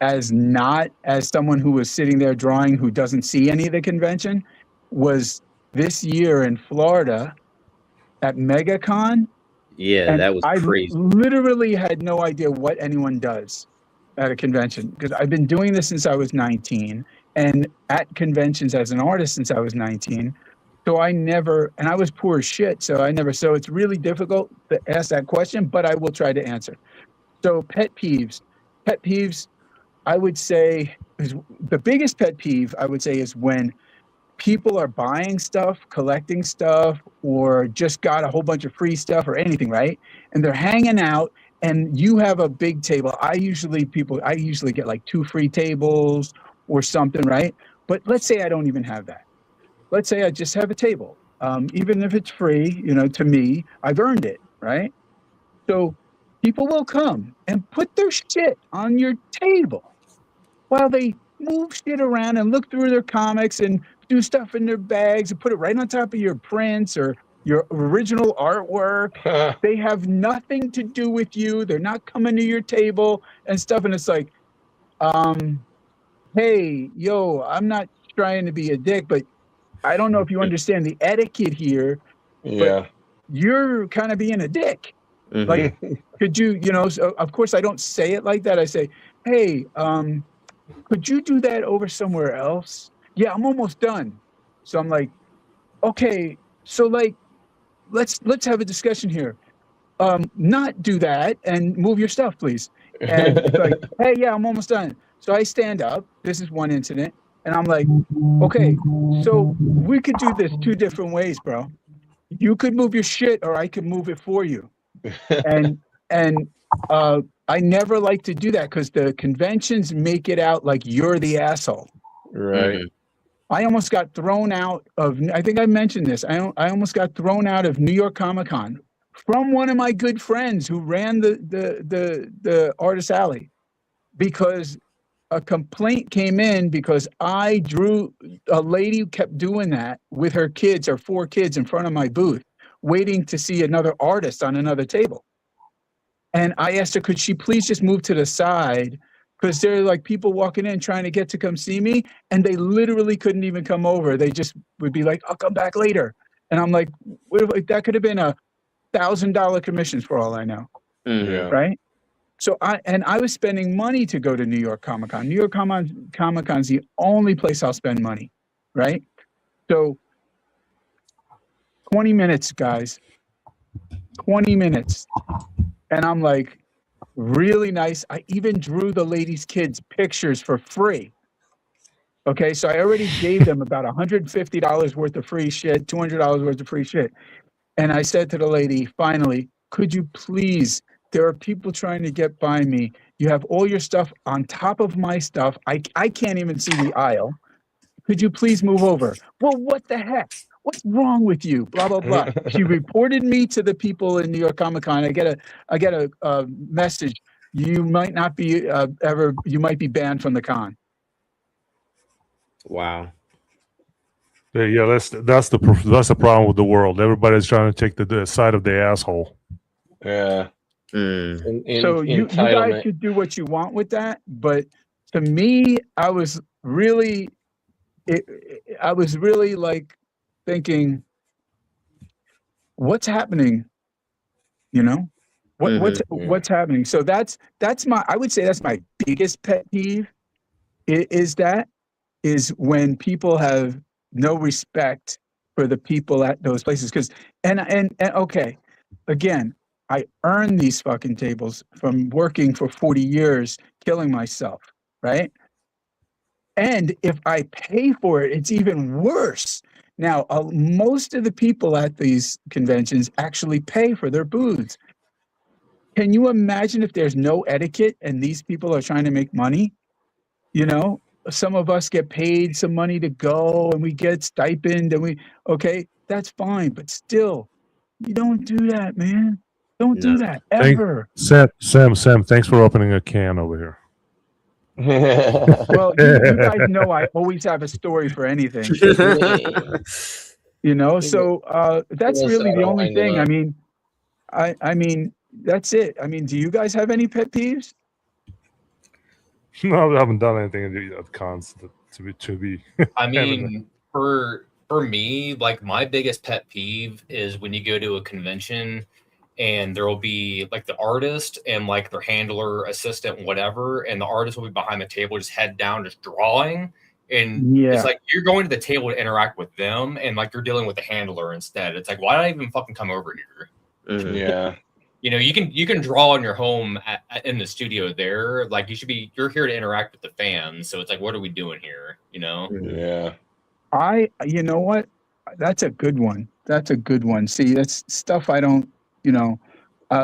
not as someone who was sitting there drawing who doesn't see any of the convention, was this year in Florida at MegaCon. Yeah, and that was crazy. I literally had no idea what anyone does at a convention because I've been doing this since I was 19 and at conventions as an artist since I was 19. So I was poor as shit. So it's really difficult to ask that question, but I will try to answer. So pet peeves, I would say is the biggest pet peeve I would say is when people are buying stuff, collecting stuff, or just got a whole bunch of free stuff or anything, right? And they're hanging out, and you have a big table. I usually get like 2 free tables or something, right? But let's say I don't even have that. Let's say I just have a table. Even if it's free, you know, to me, I've earned it, right? So people will come and put their shit on your table while they move shit around and look through their comics and do stuff in their bags and put it right on top of your prints or your original artwork. They have nothing to do with you. They're not coming to your table and stuff. And it's like, hey, yo, I'm not trying to be a dick, but I don't know if you understand the etiquette here. Yeah. You're kind of being a dick. Mhm. Like, could you, you know, so of course I don't say it like that. I say, hey, could you do that over somewhere else? Yeah, I'm almost done. So I'm like, okay, so like, let's have a discussion here. Not do that and move your stuff, please. And it's like, hey, yeah, I'm almost done. So I stand up. This is one incident. And I'm like, okay, so we could do this 2 different ways, bro. You could move your shit or I could move it for you. And I never like to do that because the conventions make it out like you're the asshole. Right. Mhm. I almost got thrown out of, I think I mentioned this. I almost got thrown out of New York Comic Con from one of my good friends who ran the Artist Alley because a complaint came in because I drew a lady who kept doing that with her kids, or 4 kids in front of my booth, waiting to see another artist on another table. And I asked her, could she please just move to the side? Because there are like people walking in trying to get to come see me, and they literally couldn't even come over. They just would be like, I'll come back later. And I'm like, that could have been $1,000 commissions for all I know. Mhm. Yeah. Right. So I was spending money to go to New York Comic Con. New York Comic Con is the only place I'll spend money. Right. So 20 minutes, guys, 20 minutes. And I'm like, really nice. I even drew the ladies' kids' pictures for free. Okay, so I already gave them about $150 worth of free shit, $200 worth of free shit. And I said to the lady, finally, could you please, there are people trying to get by me. You have all your stuff on top of my stuff. I can't even see the aisle. Could you please move over? Well, what the heck? What's wrong with you? Blah, blah, blah. She reported me to the people in New York Comic Con. I get a message. You might not be you might be banned from the con. Wow. Yeah, that's the problem with the world. Everybody's trying to take the side of the asshole. Yeah. Mm. So you guys should do what you want with that. But to me, I was really like thinking, what's happening? You know, what's happening? So that's I would say that's my biggest pet peeve. Is when people have no respect for the people at those places. Because and okay, again, I earned these fucking tables from working for 40 years, killing myself, right? And if I pay for it, it's even worse. Now, most of the people at these conventions actually pay for their booths. Can you imagine if there's no etiquette and these people are trying to make money? You know, some of us get paid some money to go and we get stipend and okay, that's fine. But still, you don't do that, man. Don't do that ever. Sam, thanks for opening a can over here. Well, you guys know I always have a story for anything. You know, so that's really the only thing. I mean, I mean, that's it. I mean, do you guys have any pet peeves? No, I haven't done anything at cons to be. I mean, for me, like my biggest pet peeve is when you go to a convention and there will be like the artist and like their handler, assistant, whatever, and the artist will be behind the table, just head down, just drawing. And it's like you're going to the table to interact with them, and like you're dealing with the handler instead. It's like, why did I even fucking come over here? Yeah. You know, you can draw in your home in the studio there. Like you're here to interact with the fans. So it's like, what are we doing here? You know? Yeah. You know what? That's a good one. That's a good one. See, that's stuff I don't,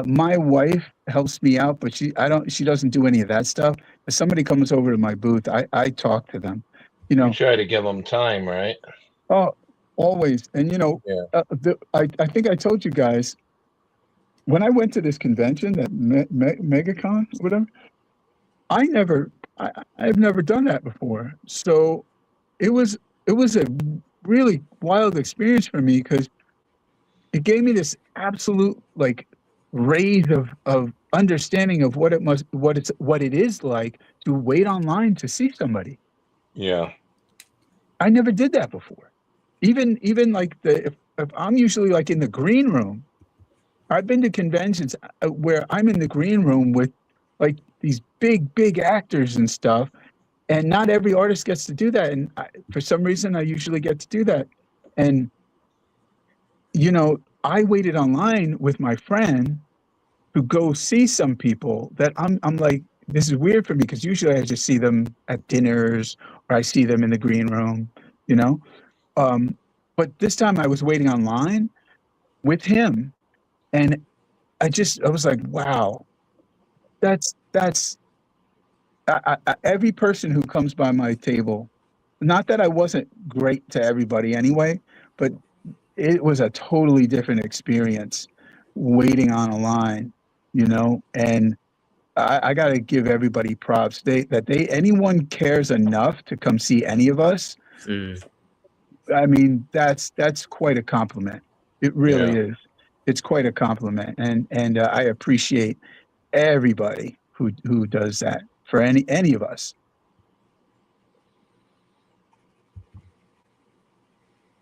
my wife helps me out, but she doesn't do any of that stuff. If somebody comes over to my booth, I talk to them, You try to give them time, right? Oh, always. And Yeah. I think I told you guys when I went to this convention, that MegaCon, whatever. I've never done that before. So it was a really wild experience for me because it gave me this absolute like raise of understanding of what it is like to wait online to see somebody. Yeah. I never did that before. Even like if I'm usually like in the green room. I've been to conventions where I'm in the green room with like these big actors and stuff, and not every artist gets to do that. And for some reason, I usually get to do that. And I waited online with my friend to go see some people that I'm like, this is weird for me because usually I just see them at dinners or I see them in the green room, but this time I was waiting online with him, and I was like, wow, that's every person who comes by my table. Not that I wasn't great to everybody anyway, but it was a totally different experience waiting on a line, and I got to give everybody props. Anyone cares enough to come see any of us. I mean, that's quite a compliment. It really is. It's quite a compliment, and I appreciate everybody who does that for any of us.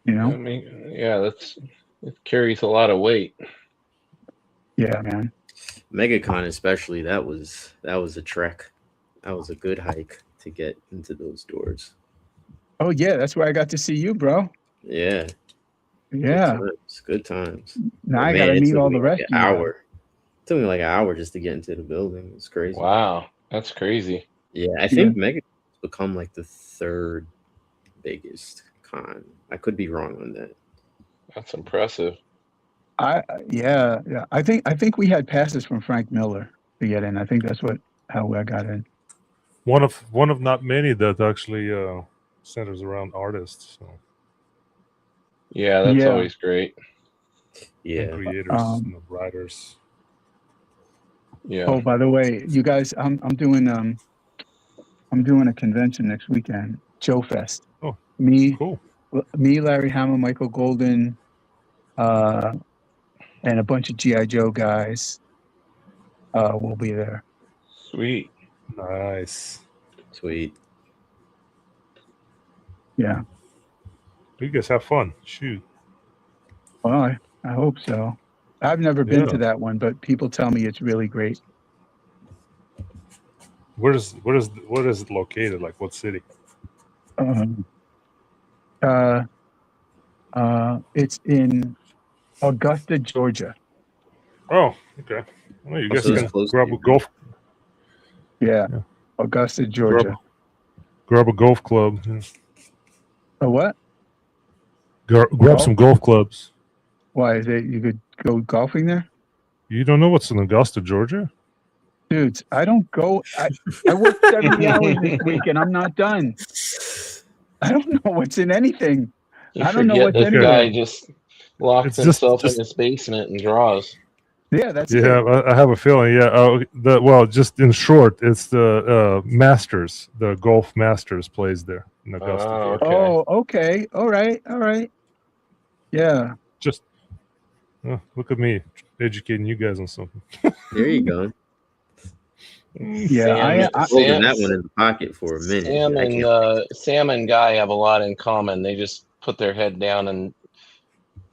I mean, yeah, it carries a lot of weight. Yeah, man. MegaCon especially, that was a trek. That was a good hike to get into those doors. Oh yeah, that's where I got to see you, bro. Yeah. Yeah. Good times. Now I gotta meet all the rest of you. It took me like an hour just to get into the building. It's crazy. Wow, that's crazy. Yeah, I think MegaCon's become like the third biggest con. I could be wrong on that. That's impressive. Yeah. I think we had passes from Frank Miller to get in. I think that's how I got in. One of not many that actually centers around artists. So. Yeah, that's always great. Yeah, and creators, and writers. Yeah. Oh, by the way, you guys, I'm doing a convention next weekend, Joe Fest. Oh, cool. Me, Larry Hama, Michael Golden, and a bunch of G.I. Joe guys will be there. Sweet. Nice. Sweet. Yeah. You guys have fun. Shoot. Well, I hope so. I've never been to that one, but people tell me it's really great. Where is it located? Like what city? It's in Augusta, Georgia. Oh, okay. Well, you guys can grab a golf. Yeah, Augusta, Georgia. Grab a golf club. Yeah. A what? Grab some golf clubs. Why is it? You could go golfing there? You don't know what's in Augusta, Georgia? Dudes, I don't go. I work 70 hours this week and I'm not done. I don't know what's in anything. I don't know what's in guy just locks himself in his basement and draws. Yeah, that's it. I have a feeling. Yeah. Just in short, it's the Masters, the Golf Masters plays there in Augusta. Okay. Oh, okay. All right. Yeah. Just look at me educating you guys on something. There you go. Yeah, I'm holding that one in the pocket for a minute. Sam and Guy have a lot in common. They just put their head down and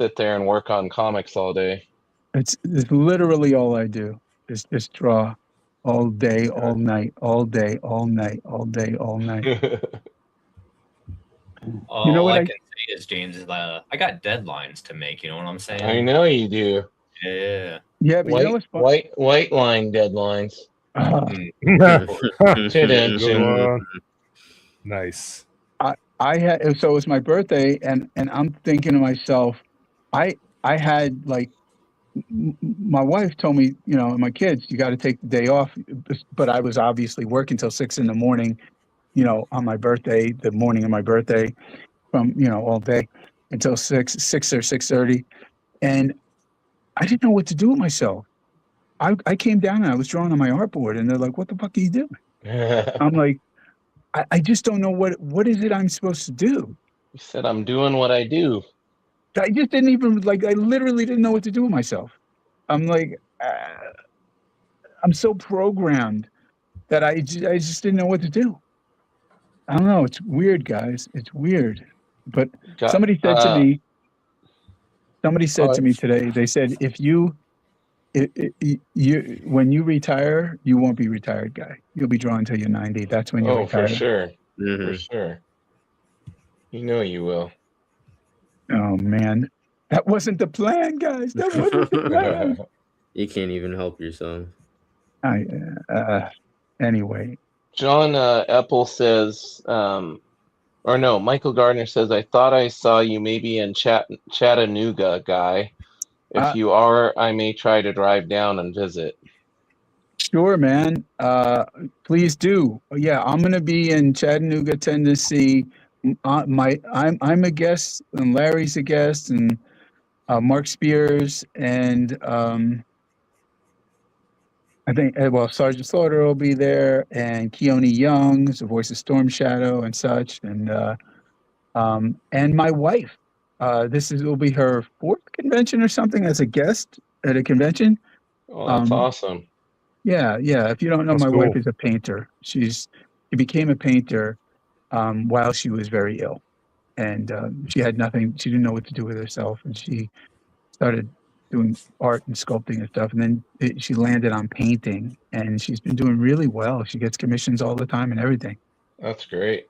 sit there and work on comics all day. It's literally all I do is just draw all day, all night, all day, all night, all day, all night. All I can say is, James, is I got deadlines to make. You know what I'm saying? I know you do. Yeah. Yeah, but you know what's funny? White line deadlines. Nice. so it was my birthday, and I'm thinking to myself, I had like my wife told me, and my kids, you got to take the day off, but I was obviously working till 6 in the morning, on my birthday, the morning of my birthday, from all day until 6 or 6:30, and I didn't know what to do with myself. I came down and I was drawing on my artboard, and they're like, "What the fuck are you doing?" I'm like, I just don't know what is it I'm supposed to do. You said I'm doing what I do. I just didn't even I literally didn't know what to do with myself. I'm like, I'm so programmed that I just didn't know what to do. I don't know. It's weird, guys. It's weird. But somebody said to me today, they said, if you when you retire, you won't be retired, guy. You'll be drawing until you're 90. That's when you retire. For sure. Mm-hmm. For sure. You will. Oh man. That wasn't the plan, guys. That wasn't the plan. You can't even help yourself. Anyway. John Epple says, Michael Gardner says, I thought I saw you maybe in Chattanooga, guy. If you are, I may try to drive down and visit. Sure, man. Please do. Yeah, I'm gonna be in Chattanooga, Tennessee. I'm a guest, and Larry's a guest, and Mark Spears, and I think Sergeant Slaughter will be there, and Keone Young, the voice of Storm Shadow and such, and my wife. This will be her 4th convention or something as a guest at a convention. Oh, that's awesome. Yeah. If you don't know, my wife is a painter. She became a painter while she was very ill, and she had nothing. She didn't know what to do with herself, and she started doing art and sculpting and stuff. And then she landed on painting, and she's been doing really well. She gets commissions all the time and everything. That's great.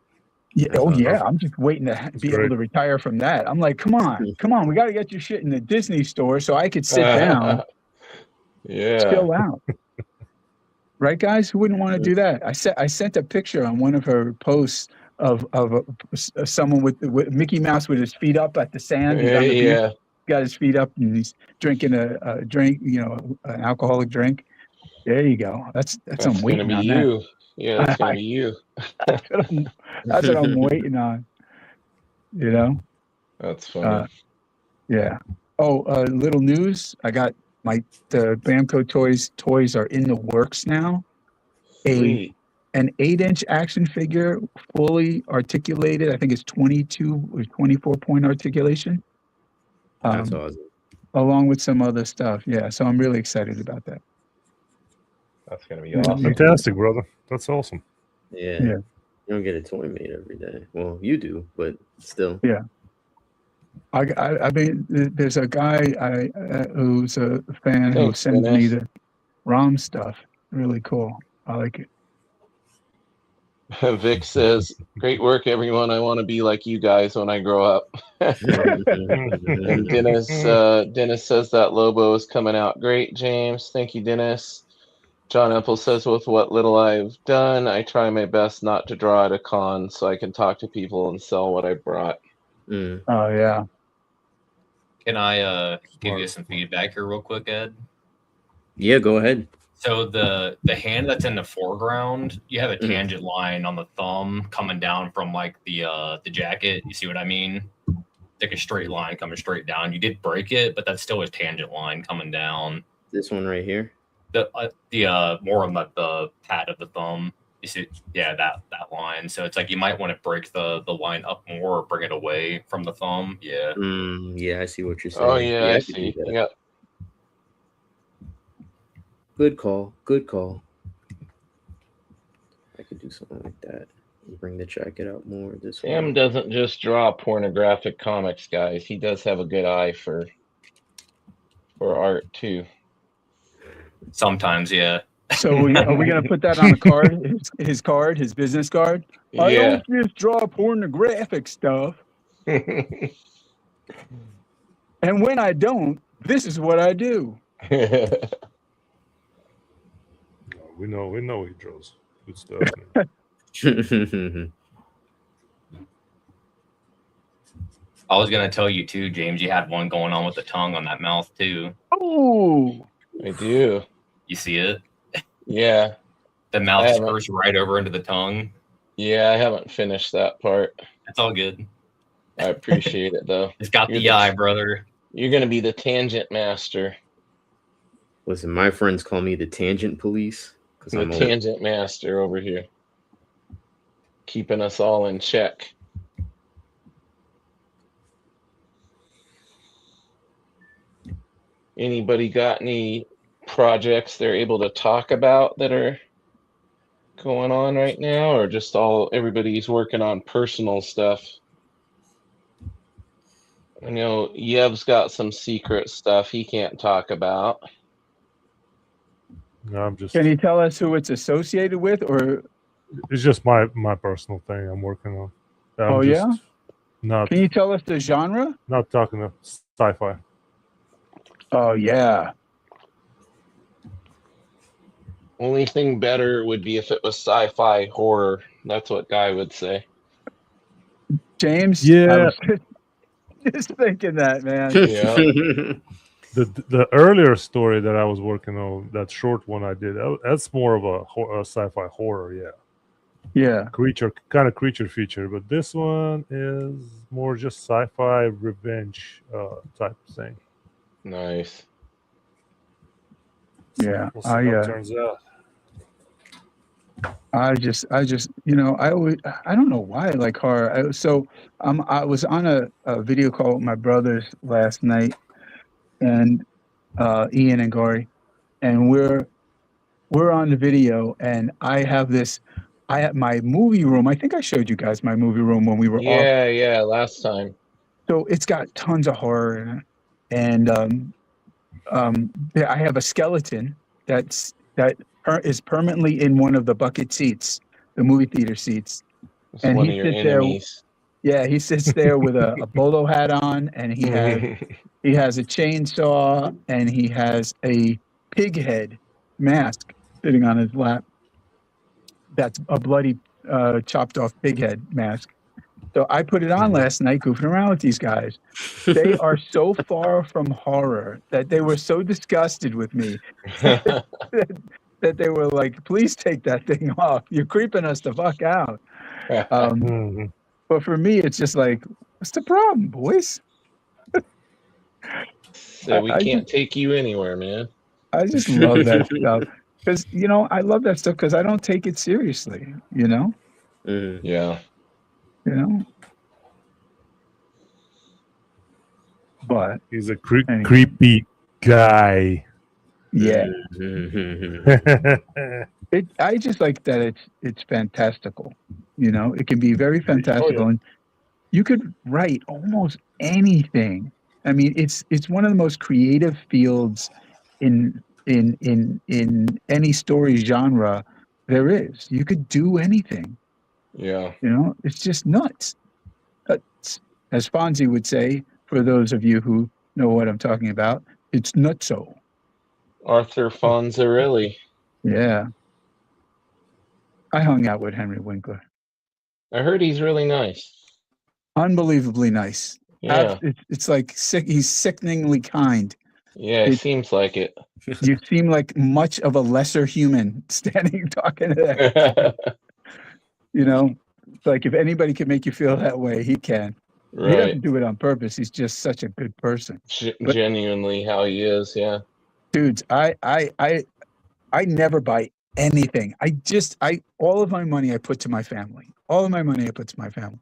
Yeah. Yeah. I'm just waiting to be able to retire from that. I'm like, come on. We got to get your shit in the Disney store so I could sit down, chill out. Right, guys? Who wouldn't want to do that? I sent a picture on one of her posts of someone with Mickey Mouse with his feet up at the sand. He's on the beach, got his feet up, and he's drinking a drink, an alcoholic drink. There you go. That's I'm waiting on you. That. Yeah, that's gonna be you. That's what I'm waiting on. That's funny. Yeah. Oh, little news. I got the Bamco toys are in the works now. An 8-inch action figure, fully articulated. I think it's 22 or 24 point articulation. That's awesome. Along with some other stuff. Yeah. So I'm really excited about that. That's gonna be awesome. Fantastic, brother. That's awesome. Yeah. You don't get a toy made every day. Well, you do, but still. Yeah. I mean, there's a guy who's a fan who sends me the ROM stuff. Really cool. I like it. Vic says, "Great work, everyone. I want to be like you guys when I grow up." And Dennis says that Lobo is coming out great. James, thank you, Dennis. John Epple says, with what little I've done, I try my best not to draw at a con so I can talk to people and sell what I brought. Oh, yeah. Can I give you some feedback here real quick, Ed? Yeah, go ahead. So the hand that's in the foreground, you have a tangent line on the thumb coming down from like the jacket. You see what I mean? Like a straight line coming straight down. You did break it, but that's still a tangent line coming down. This one right here? The more on the pad of the thumb. You see, yeah, that line. So it's like you might want to break the line up more or bring it away from the thumb. Yeah. Yeah, I see what you're saying. Oh yeah, I see. Yeah. Good call. I could do something like that. Bring the jacket out more. Sam doesn't just draw pornographic comics, guys. He does have a good eye for art too. Sometimes, yeah. So are we going to put that on a card? His card, his business card? Yeah. I don't just draw pornographic stuff. And when I don't, this is what I do. We know he draws good stuff. I was gonna tell you too, James. You had one going on with the tongue on that mouth too. Oh, I do. You see it? Yeah. The mouth I just haven't- goes right over into the tongue. Yeah, I haven't finished that part. It's all good. I appreciate it though. It's got You're the eye, brother. You're gonna be the tangent master. Listen, my friends call me the tangent police because The I'm old. tangent master over here. Keeping us all in check. Anybody got any projects they're able to talk about that are going on right now, or just everybody's working on personal stuff? I know Yev's got some secret stuff he can't talk about. No, I'm just. can you tell us who it's associated with, or It's just my personal thing I'm working on. I'm yeah? Not Can you tell us the genre? not talking to sci-fi. Oh yeah. Only thing better would be if it was sci-fi horror. That's what Guy would say. James? Yeah. I was just thinking that, man. Yeah. The earlier story that I was working on, that short one I did, that's more of a sci-fi horror, yeah. Yeah. Creature feature, but this one is more just sci-fi revenge type thing. Nice. Yeah. We'll see how it turns out. I just, I don't know why I like horror. I was on a video call with my brothers last night, and Ian and Gori, and we're on the video, and I have my movie room. I think I showed you guys my movie room when we were off. Yeah, last time. So it's got tons of horror in it, and I have a skeleton that is permanently in one of the bucket seats, the movie theater seats. It's And one he of your sits there- enemies. Yeah, he sits there with a bolo hat on, and he has a chainsaw, and he has a pig head mask sitting on his lap. That's a bloody chopped off pig head mask. So I put it on last night, goofing around with these guys. They are so far from horror that they were so disgusted with me that they were like, "Please take that thing off. You're creeping us the fuck out." Mhm. But for me, it's just like, what's the problem, boys? So we I can't take you anywhere, man. I just love that stuff because I love that stuff because I don't take it seriously. Mhm. Yeah. But He's a Anyway. creepy guy. yeah, Mhm. I just like that it's fantastical. It can be very fantastical, and you could write almost anything. I mean, it's one of the most creative fields in any story genre there is. You could do anything. Yeah. It's just nuts. As Fonzie would say, for those of you who know what I'm talking about, it's nutso. Arthur Fonzarelli. Yeah. I hung out with Henry Winkler. I heard he's really nice. Unbelievably nice. Yeah. It's like sick. He's sickeningly kind. Yeah, it seems like it. You seem like much of a lesser human standing talking to that. It's like if anybody can make you feel that way, he can. He Right. doesn't do it on purpose. He's just such a good person. Genuinely how he is, yeah. Dudes, I never buy anything. All of my money I put to my family. All of my money I put to my family.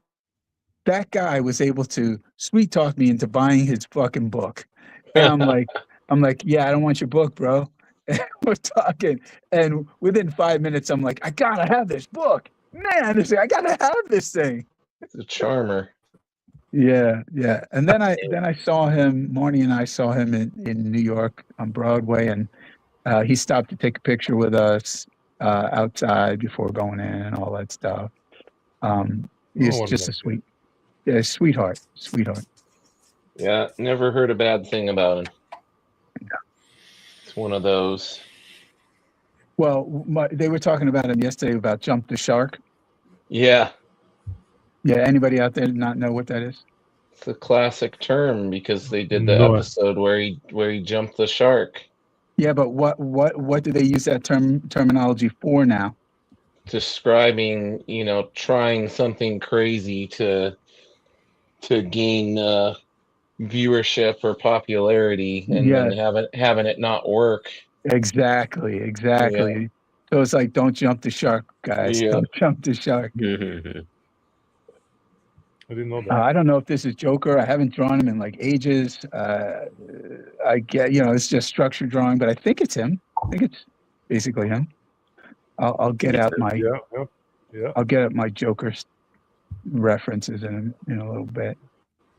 That guy was able to sweet talk me into buying his fucking book. And I'm like, yeah, I don't want your book, bro. And we're talking. And within 5 minutes, I'm like, I gotta have this book. Man, I gotta have this thing. He's a charmer. Yeah. And then I saw him, Marnie and I saw him in New York on Broadway, and he stopped to take a picture with us outside before going in and all that stuff. He's what just a a sweetheart. Yeah, never heard a bad thing about him. It's one of those. Well, they were talking about him yesterday about Jump the Shark. Yeah. Yeah, anybody out there not know what that is? It's a classic term because they did the No. episode where he jumped the shark. Yeah, but what do they use that terminology for now? Describing, trying something crazy to gain viewership or popularity, and then having it not work. Exactly. Yeah. So it's like, don't jump the shark, guys. Yeah. Don't jump the shark. I didn't know that. I don't know if this is Joker. I haven't drawn him in like ages. I get, it's just structure drawing, but I think it's him. I think it's basically him. I'll get out my I'll get out my Joker references in a little bit.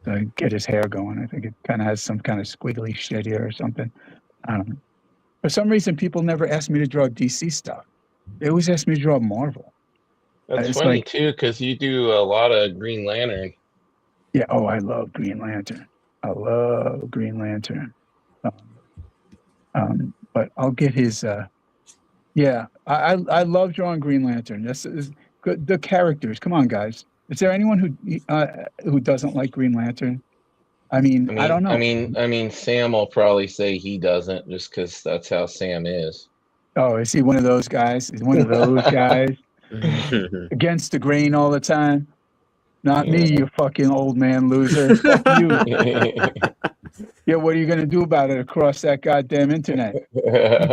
So get his hair going. I think it kind of has some kind of squiggly shit here or something. I don't know. For some reason, people never ask me to draw DC stuff. They always ask me to draw Marvel. That's It's funny like- too, because you do a lot of Green Lantern. Yeah. Oh, I love Green Lantern. I love Green Lantern. But I'll get his. Yeah, I love drawing Green Lantern. This is good. The characters. Come on, guys. Is there anyone who doesn't like Green Lantern? I mean, I don't know. I mean, Sam will probably say he doesn't, just because that's how Sam is. Oh, is he one of those guys? Is he one of those guys against the grain all the time? Not me, you fucking old man loser. Fuck you. Yeah, what are you gonna do about it across that goddamn internet?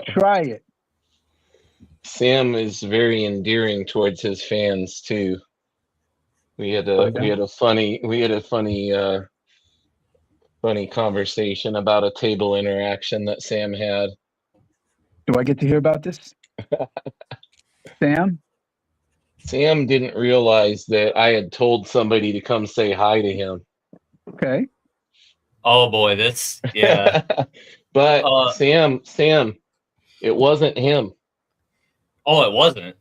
Try it. Sam is very endearing towards his fans too. We had a funny conversation about a table interaction that Sam had. Do I get to hear about this? Sam didn't realize that I had told somebody to come say hi to him. Okay. Oh boy, this yeah. But Sam, it wasn't him. Oh, it wasn't.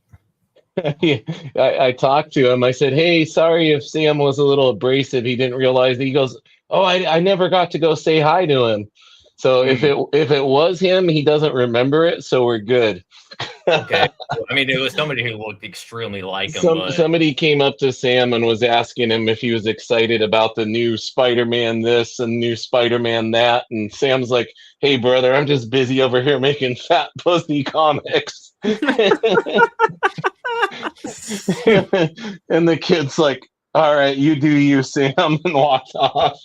I talked to him. I said, "Hey, sorry if Sam was a little abrasive. He didn't realize." He goes, "Oh, I never got to go say hi to him." So if it was him, he doesn't remember it. So we're good. Okay. I mean, it was somebody who looked extremely like him. Somebody came up to Sam and was asking him if he was excited about the new Spider-Man this and new Spider-Man that. And Sam's like, "Hey, brother, I'm just busy over here making fat pussy comics." And the kid's like, "All right, you do you, Sam," and walked off.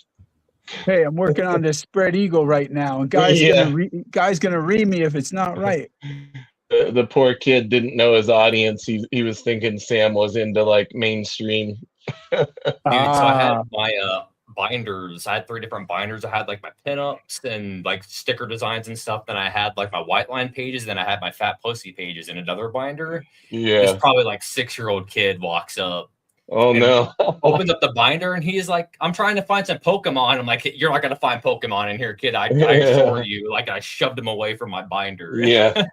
Hey, I'm working on this spread eagle right now, and guy's gonna read me if it's not right. The poor kid didn't know his audience. He was thinking Sam was into like mainstream. Dude, so I had my binders. I had 3 different binders. I had like my pinups and like sticker designs and stuff. Then I had like my white line pages. Then I had my fat pussy pages in another binder. Yeah. This probably like 6-year-old kid walks up. Oh no. Opens up the binder and he's like, "I'm trying to find some Pokemon." I'm like, "You're not gonna find Pokemon in here, kid. I assure you." Like I shoved him away from my binder. Yeah.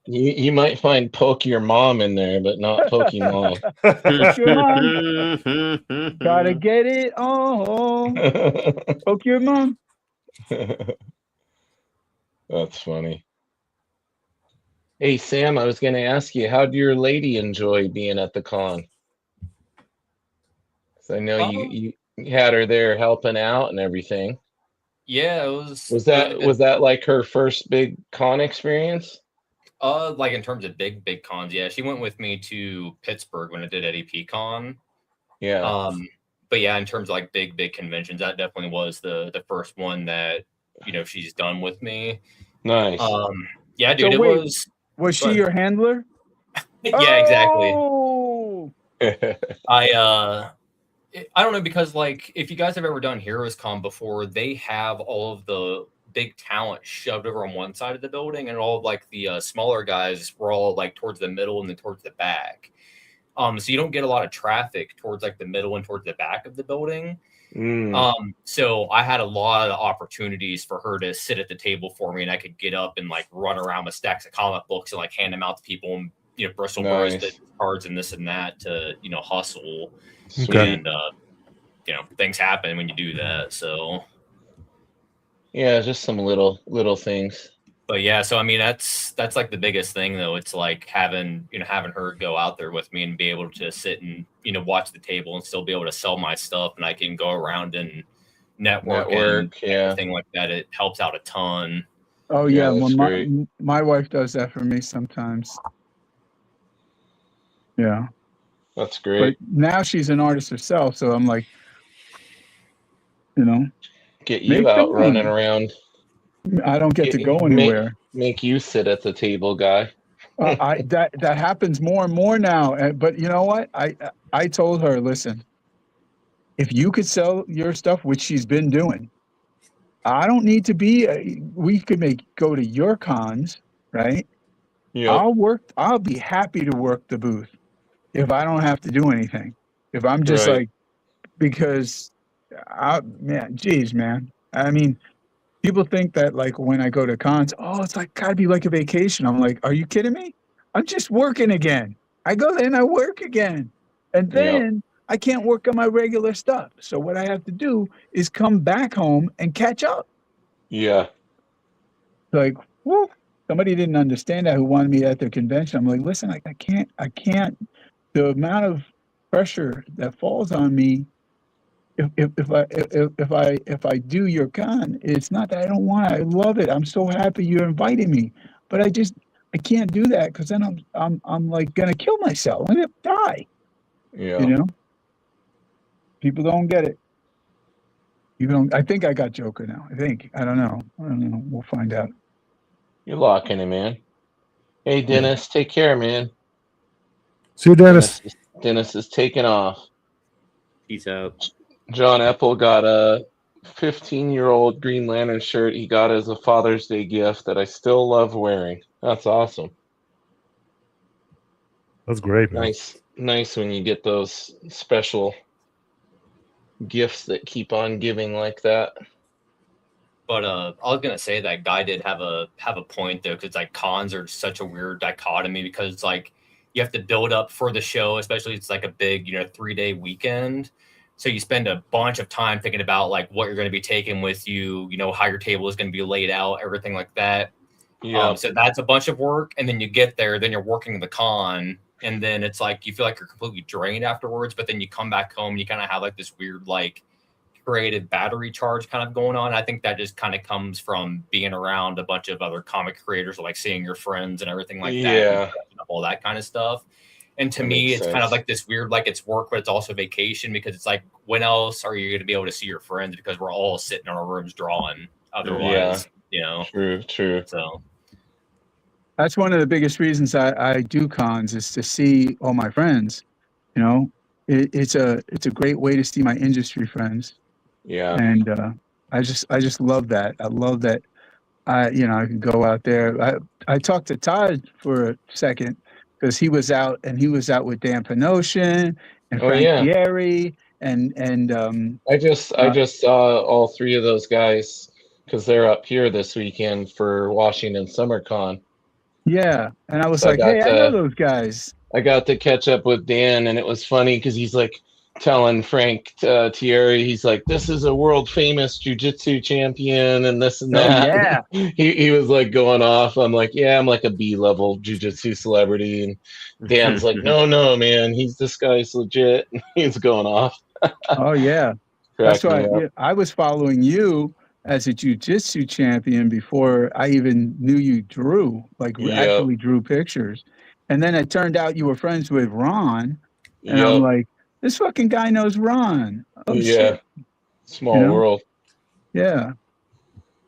you might find Poke Your Mom in there, but not Pokemon. Poke your mom. Gotta get it on. Poke your mom. That's funny. Hey Sam, I was gonna ask you, how'd your lady enjoy being at the con? I know you had her there helping out and everything. Yeah, it was. Was that like her first big con experience? Like in terms of big cons, yeah. She went with me to Pittsburgh when I did EDP Con. Yeah. But yeah, in terms of like big conventions, that definitely was the first one that she's done with me. Nice. Yeah, dude, So wait, it was. Was she your handler? Yeah, exactly. Oh! I don't know, because like if you guys have ever done Heroes Con before, they have all of the big talent shoved over on one side of the building, and all of like the smaller guys were all like towards the middle and then towards the back. So you don't get a lot of traffic towards like the middle and towards the back of the building. So I had a lot of opportunities for her to sit at the table for me, and I could get up and like run around with stacks of comic books and like hand them out to people, and Bristol Bros cards and this and that to hustle. Okay. And things happen when you do that. So yeah, just some little things. But yeah, so I mean that's like the biggest thing though. It's like having her go out there with me and be able to sit and watch the table and still be able to sell my stuff, and I can go around and network, yeah. everything like that. It helps out a ton. Oh Yeah, yeah, well that's great. my wife does that for me sometimes. Yeah, That's but great. now she's an artist herself, so I'm like, Get you make the out running money. around. I don't get to go anywhere. Make you sit at the table, guy. That happens more and more now. But you know what? I told her, listen, if you could sell your stuff, which she's been doing, I don't need to be. We could go to your cons, right? Yep. I'll be happy to work the booth if I don't have to do anything. If I'm just Right. like, because, geez, man. I mean, people think that like when I go to cons, oh, it's like gotta be like a vacation. I'm like, are you kidding me? I'm just working again. I go there and I work again. And then I can't work on my regular stuff. So what I have to do is come back home and catch up. Yeah. Like, whoo, somebody didn't understand that who wanted me at their convention. I'm like, listen, I can't. The amount of pressure that falls on me if I do your con, it's not that I don't want it. I love it. I'm so happy you're inviting me, but I can't do that because then I'm like gonna kill myself. I'm gonna die. Yeah. People don't get it. You don't. I think I got Joker now. I don't know. We'll find out. You're locking him, man. Hey, Dennis, take care, man. See you, Dennis. Dennis is taking off. Peace out. John Apple got a 15-year-old Green Lantern shirt he got as a Father's Day gift that I still love wearing. That's awesome. That's great, man. Nice when you get those special gifts that keep on giving like that. But I was gonna say that guy did have a point though, because like cons are such a weird dichotomy because it's like you have to build up for the show, especially it's like a big 3-day weekend. So you spend a bunch of time thinking about like what you're going to be taking with you, how your table is going to be laid out, everything like that. Yeah. So that's a bunch of work, and then you get there, then you're working the con, and then it's like you feel like you're completely drained afterwards. But then you come back home, and you kind of have like this weird like creative battery charge kind of going on. I think that just kind of comes from being around a bunch of other comic creators, like seeing your friends and everything like that. Yeah. All that kind of stuff. And to me, it's kind of like this weird, like it's work, but it's also vacation because it's like, when else are you going to be able to see your friends? Because we're all sitting in our rooms drawing. Otherwise, True. So that's one of the biggest reasons I do cons is to see all my friends. It's a great way to see my industry friends. Yeah. And I just love that. I love that. I can go out there. I talked to Todd for a second because he was out with Dan Panosian and Frank Pieri and I just saw all three of those guys because they're up here this weekend for Washington SummerCon. Yeah, and I was like, hey, I know those guys. I got to catch up with Dan, and it was funny because he's like telling Frank Thierry, he's like, this is a world famous jiu-jitsu champion and this and that. Oh, yeah. he was like going off. I'm like, yeah, I'm like a B-level jiu-jitsu celebrity. And Dan's like, no, man, this guy's legit. He's going off. Oh, yeah. That's why I was following you as a jiu-jitsu champion before I even knew you drew, actually drew pictures. And then it turned out you were friends with Ron. And I'm like, this fucking guy knows Ron. Oh, shit. Small world. Yeah.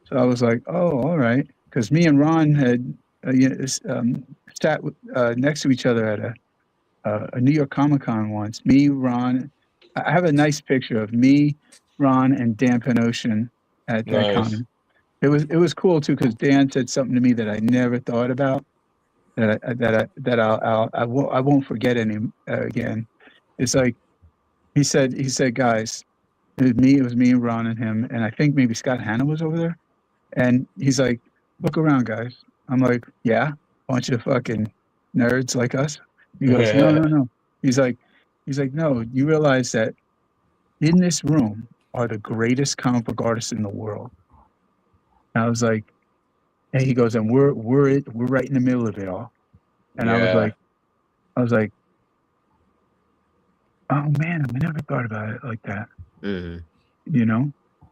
So I was like, oh, all right. Because me and Ron had sat next to each other at a New York Comic-Con once. Me, Ron. I have a nice picture of me, Ron, and Dan Panosian at that con. It was cool too because Dan said something to me that I never thought about. I won't forget again. It's like he said, guys, it was me and Ron and him, and I think maybe Scott Hanna was over there. And he's like, look around, guys. I'm like, yeah, bunch of fucking nerds like us. He goes, no. He's like, no, you realize that in this room are the greatest comic book artists in the world. And I was like, and he goes, and we're right in the middle of it all. And I was like, oh man, I never thought about it like that. Mm-hmm.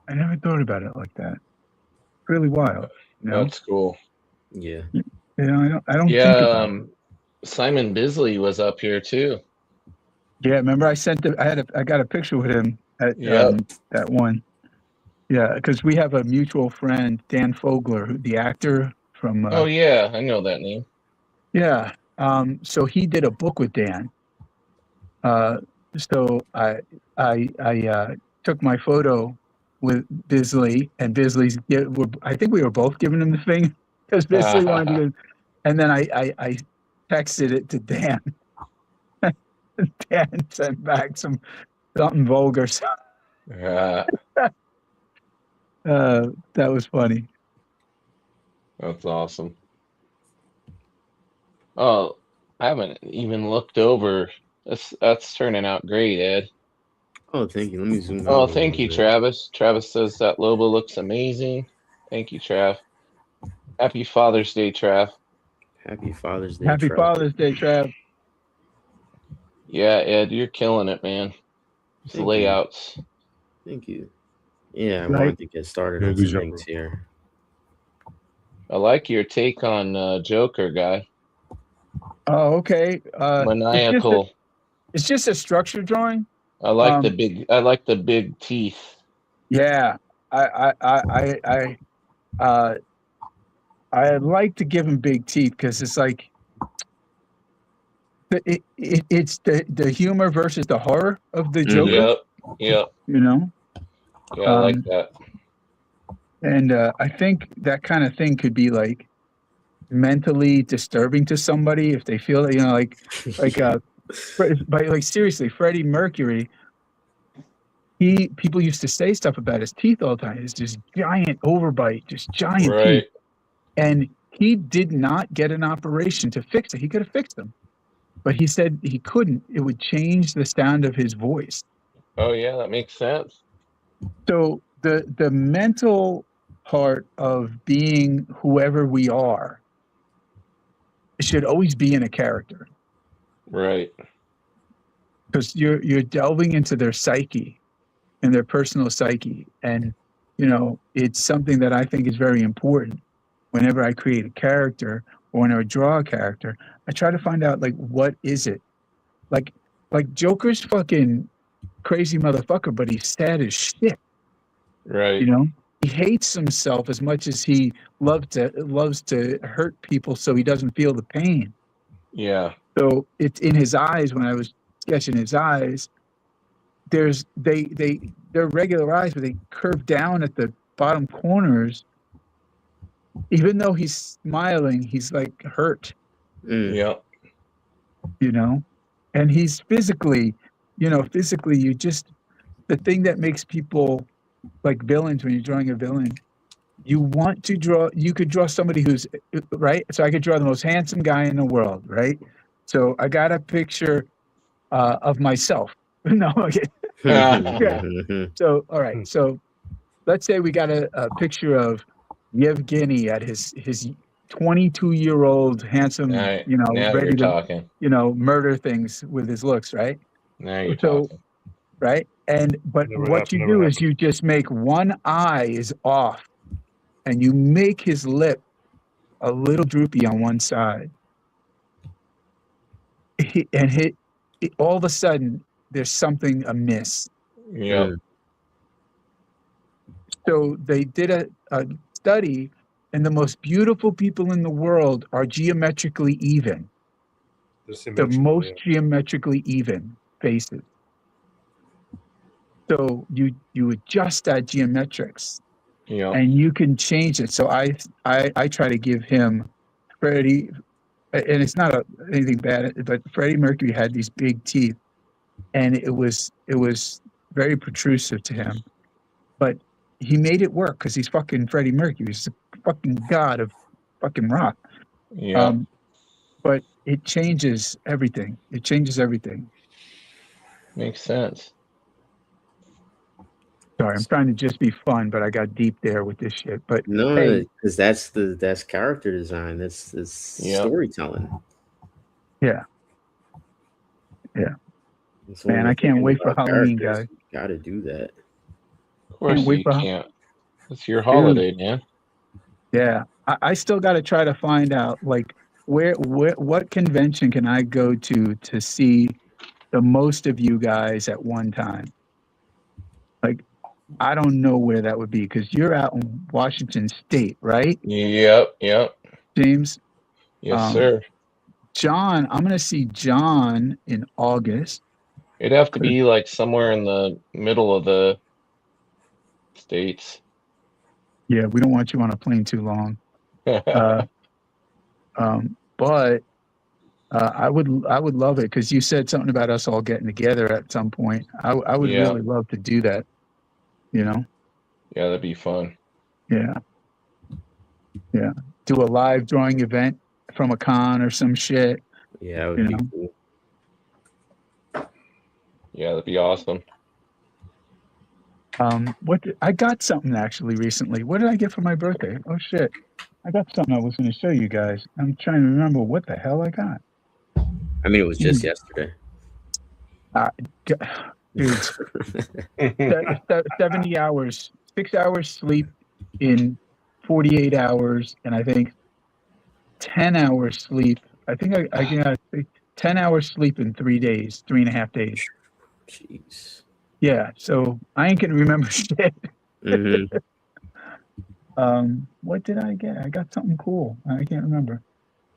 I never thought about it like that. Really wild. You know? That's cool. Yeah. You know, I don't think Yeah, about it. Simon Bisley was up here too. Yeah, remember I got a picture with him at Yep. that one. Yeah, because we have a mutual friend, Dan Fogler, the actor from. Oh yeah, I know that name. Yeah. So he did a book with Dan. So I took my photo with Bisley, and Bisley's. I think we were both giving him the thing because Bisley wanted to. And then I texted it to Dan. Dan sent back something vulgar. Yeah, That was funny. that's awesome. Oh, I haven't even looked over. That's turning out great, Ed. Oh, thank you. Let me zoom out. Oh, a thank little you, bit. Travis. Travis says that Lobo looks amazing. Thank you, Trav. Happy Father's Day, Trav. Happy Father's Day. Happy Trav. Father's Day, Trav. Yeah, Ed, you're killing it, man. These Thank you. layouts. Thank you. Yeah, I Right. wanted to get started Yeah, on good some job, things bro. here. I like your take on Joker, guy. Oh, okay. Maniacal. It's just a structure drawing. I like the big teeth. Yeah, I like to give him big teeth because it's like it's the humor versus the horror of the Joker. Yep. You know, Yeah, I like that. and I think that kind of thing could be like mentally disturbing to somebody if they feel that, you know, like seriously, Freddie Mercury. People used to say stuff about his teeth all the time. It's just giant overbite, just giant Right. teeth. And he did not get an operation to fix it. He could have fixed them, but he said he couldn't. It would change the sound of his voice. Oh yeah, that makes sense. So the mental part of being whoever we are should always be in a character, Right. because you're delving into their psyche and their personal psyche. And you know, it's something that I think is very important. Whenever I create a character or whenever I draw a character, I try to find out, like, what is it? Like Joker's fucking crazy motherfucker, but he's sad as shit. Right. You know, he hates himself as much as he loves to hurt people, so he doesn't feel the pain. Yeah. So it's in his eyes. When I was sketching his eyes, they're regular eyes, but they curve down at the bottom corners. Even though he's smiling, he's like hurt. Yep. You know, and he's physically, you just, the thing that makes people like villains when you're drawing a villain, you could draw somebody who's right. So I could draw the most handsome guy in the world, right? So I got a picture of myself. No, okay. So all right. So let's say we got a picture of Yevgeny at his 22-year-old handsome, Now ready you're to, talking. murder things with his looks, right? Now you're talking. Right. But what you do is you just make one eye is off, and you make his lip a little droopy on one side. All of a sudden, there's something amiss. Yep. So they did a study, and the most beautiful people in the world are geometrically even. The most geometrically even faces. So you adjust that geometrics, and you can change it. So I try to give him Freddie, and it's not anything bad, but Freddie Mercury had these big teeth, and it was very protrusive to him, but he made it work because he's fucking Freddie Mercury. He's the fucking god of fucking rock. Yeah. But it changes everything. It changes everything. Makes sense. Sorry, I'm trying to just be fun, but I got deep there with this shit. But no, because that's character design. That's storytelling. Yeah. Man, I can't wait for Halloween, guys. Got to do that. course Can't wait you for- can't. It's your holiday, man. Yeah, I still got to try to find out like what convention can I go to see the most of you guys at one time. Like, I don't know where that would be because you're out in Washington State, right, Yep. James? Yes, sir. John, I'm gonna see John in August. It'd have to be like somewhere in the middle of the states. Yeah, we don't want you on a plane too long. But I would love it because you said something about us all getting together at some point. I would Yeah. really love to do that. You know? Yeah, that'd be fun. Yeah. Do a live drawing event from a con or some shit. Yeah, that would be know. cool. Yeah, that'd be awesome. I got something actually recently. What did I get for my birthday? Oh shit. I got something I was going to show you guys. I'm trying to remember what the hell I got. I mean, it was just yesterday. Dude, 70 hours, 6 hours sleep in 48 hours, and I think 10 hours sleep. I think I got 10 hours sleep in 3 days, 3.5 days. Jeez. Yeah, so I ain't gonna remember shit. Mhm. What did I get? I got something cool. I can't remember.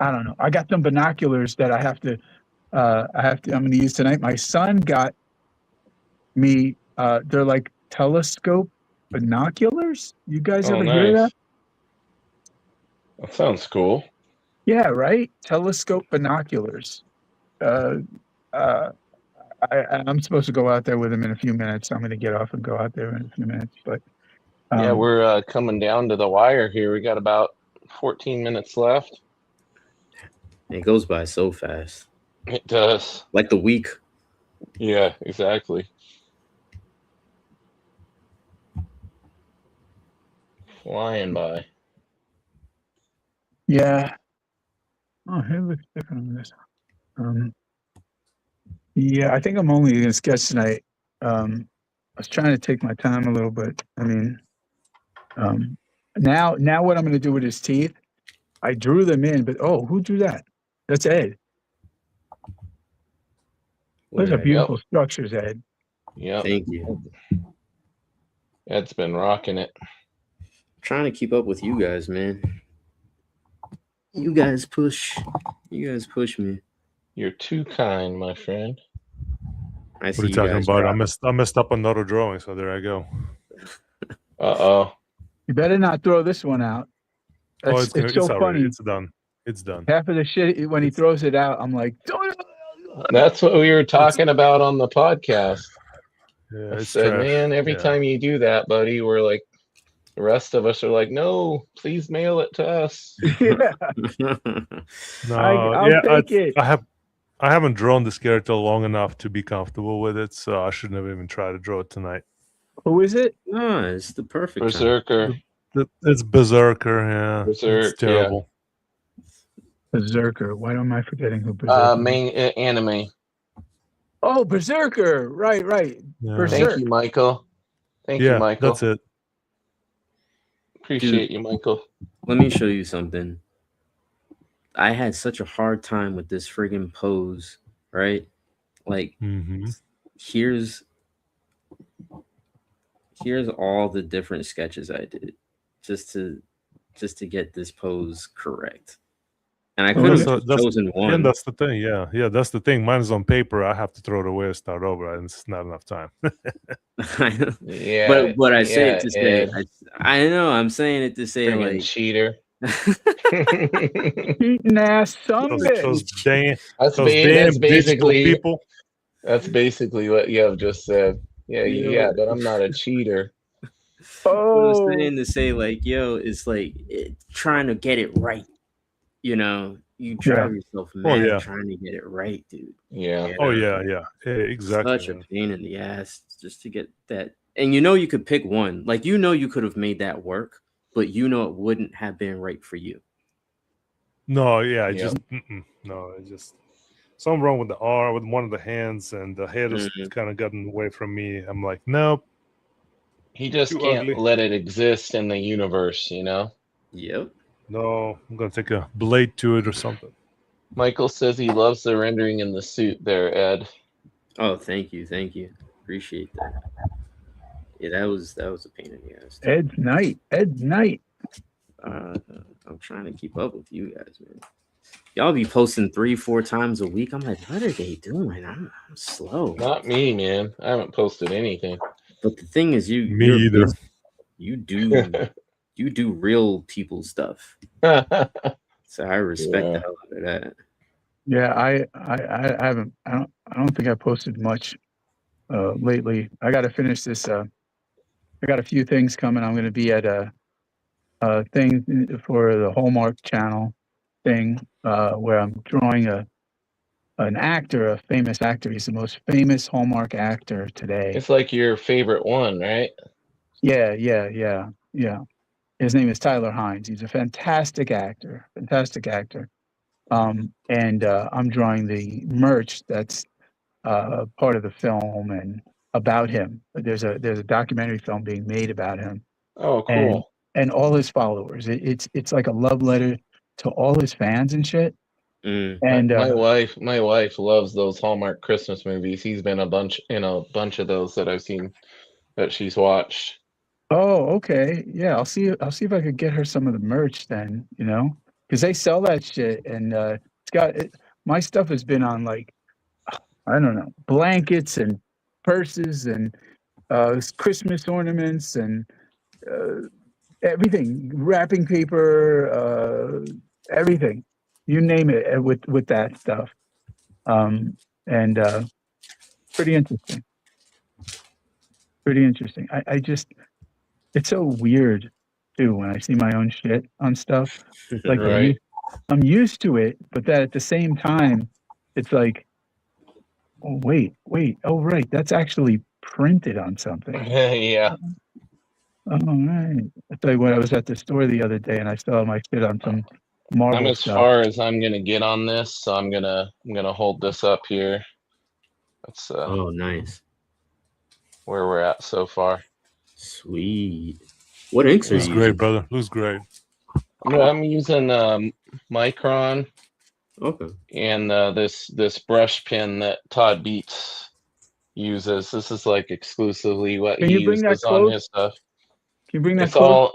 I don't know. I got some binoculars that I'm gonna use tonight. My son got me they're like telescope binoculars. You guys ever hear of that? That sounds cool. Yeah, right? Telescope binoculars. I'm supposed to go out there with him in a few minutes. I'm going to get off and go out there in a few minutes. But Yeah, we're coming down to the wire here. We got about 14 minutes left. It goes by so fast. It does. Like the week. Yeah, exactly. Flying by. yeah. Oh, it looks different on this. Yeah, I think I'm only going to sketch tonight. I was trying to take my time a little bit. I mean, now what I'm going to do with his teeth, I drew them in, but who drew that? That's Ed. Those are Alright. beautiful structures, Ed. Yep. Thank you. Ed's been rocking it. Trying to keep up with you guys, man. You guys push me. You're too kind, my friend. I see What are you talking guys about? drop. I messed up another drawing, so there I go. Uh-oh. You better not throw this one out. It's so already- funny. It's done. It's done. Half of the shit when he throws it out, I'm like, That's what we were talking about on the podcast. Yeah, I it's said, trash. man, every Yeah. time you do that, buddy, we're like, the rest of us are like, no, please mail it to us. yeah, No, I'll take it. I haven't drawn this character long enough to be comfortable with it, so I shouldn't have even tried to draw it tonight. Who is it? No, it's the perfect time. Berserker. It's Berserker, yeah. Berserk, it's terrible. Berserker. Why am I forgetting who Berserker is? Main anime. Oh, Berserker. Right. Yeah. Berserk. Thank you, Michael. Thank you, Yeah, Michael. that's it. Appreciate you, Michael. Let me show you something. I had such a hard time with this friggin' pose, right? Like, Mm-hmm. here's all the different sketches I did just to get this pose correct. And I could have chosen one. And that's the thing, yeah. That's the thing. Mine is on paper. I have to throw it away and start over, and it's not enough time. Yeah. But I say it to say, Ed, I know I'm saying it to say friggin' like cheater. Eating ass son of a those bitch. That's damn digital basically people. That's basically what you have just said. Yeah, but I'm not a cheater. what I was Oh, saying to say like, yo, it's like trying to get it right. You know, you drive yourself mad yeah. trying to get it right, dude. Yeah. Oh yeah, exactly. Such a pain in the ass just to get that. And you could pick one. Like you could have made that work, but it wouldn't have been right for you. No, yeah, Yep. it's just something wrong with the arm, with one of the hands, and the head has Mhm. kind of gotten away from me. I'm like, nope. He just Too can't ugly. let it exist in the universe, you know? Yep. No, I'm gonna take a blade to it or something. Michael says he loves the rendering in the suit there, Ed. Oh, thank you. Appreciate that. Yeah, that was a pain in the ass. Too. Ed's night. I'm trying to keep up with you guys, man. Y'all be posting 3-4 times a week. I'm like, what are they doing? I'm slow. Not me, man. I haven't posted anything. But the thing is, Me either. You do real people stuff. So I respect the hell out of that. Yeah, I haven't. I don't think I posted much lately. I got to finish this. I got a few things coming. I'm going to be at a thing for the Hallmark Channel thing where I'm drawing an actor, a famous actor. He's the most famous Hallmark actor today. It's like your favorite one, right? Yeah. His name is Tyler Hines. He's a fantastic actor. And I'm drawing the merch that's part of the film and about him. There's a documentary film being made about him Oh, cool. and all his followers. It's like a love letter to all his fans and shit. And my wife loves those Hallmark Christmas movies. He's been in a bunch of those that I've seen that she's watched. oh, okay, yeah. I'll see if I could get her some of the merch then. Because they sell that shit, and it's got my stuff has been on like I don't know blankets and purses and Christmas ornaments and everything, wrapping paper, everything, you name it with that stuff. And pretty interesting. I just, it's so weird too when I see my own shit on stuff. Like Right. I'm used to it, but that at the same time, it's like, oh wait, oh right, that's actually printed on something. Yeah. Oh right. I tell you what, I was at the store the other day and I saw my shit on some Marvel I'm as stuff. far as I'm gonna get on this, so I'm gonna hold this up here. That's Oh, nice. where we're at so far. Sweet. What inks are you Looks great, using? brother. Looks great. I'm using Micron Okay. and this brush pen that Todd Beats uses. This is like exclusively what Can he you bring that uses on close? his stuff. Can you bring that It's close?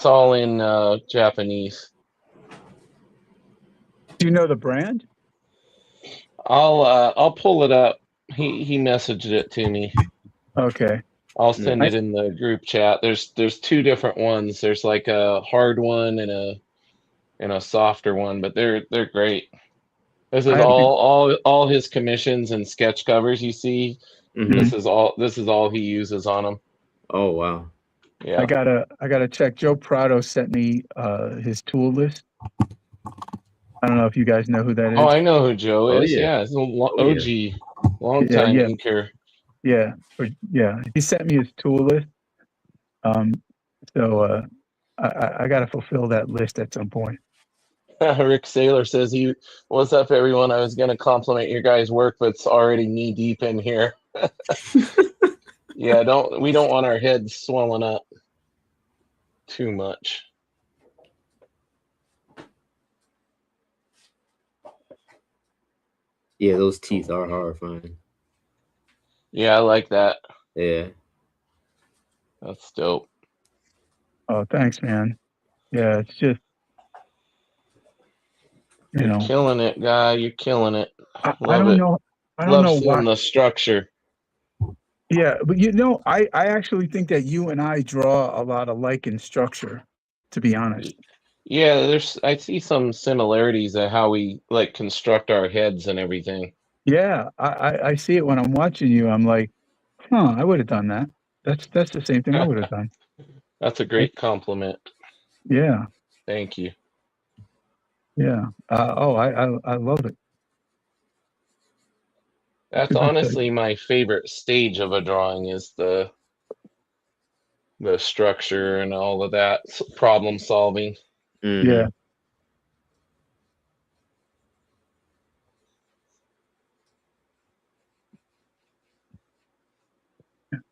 all in Japanese. Do you know the brand? I'll pull it up. He messaged it to me. Okay. I'll send it in the group chat. There's two different ones. There's like a hard one and a softer one, but they're great. This is all his commissions and sketch covers you see. Mhm. This is all he uses on them. Oh wow. Yeah. I gotta check. Joe Prado sent me his tool list. I don't know if you guys know who that is. Oh, I know who Joe is. yeah. Yeah, he's an OG, long Yeah, time yeah. inker. Yeah, he sent me his tool list. So I gotta fulfill that list at some point. Rick Saylor says what's up everyone? I was gonna compliment your guys' work, but it's already knee deep in here. Yeah, we don't want our heads swelling up too much. Yeah, those teeth are horrifying. Yeah, I like that. Yeah. That's dope. Oh, thanks, man. Yeah, it's just You're killing it, guy. You're killing it. I don't know. I don't Love know seeing why. the structure. Yeah, but I actually think that you and I draw a lot alike in structure, to be honest. Yeah, I see some similarities of how we like construct our heads and everything. Yeah, I see it when I'm watching you. I'm like, I would have done that. That's the same thing I would have done. That's a great compliment. Yeah. Thank you. Yeah. I love it. That's honestly my favorite stage of a drawing is the structure and all of that problem solving. Mm-hmm. Yeah.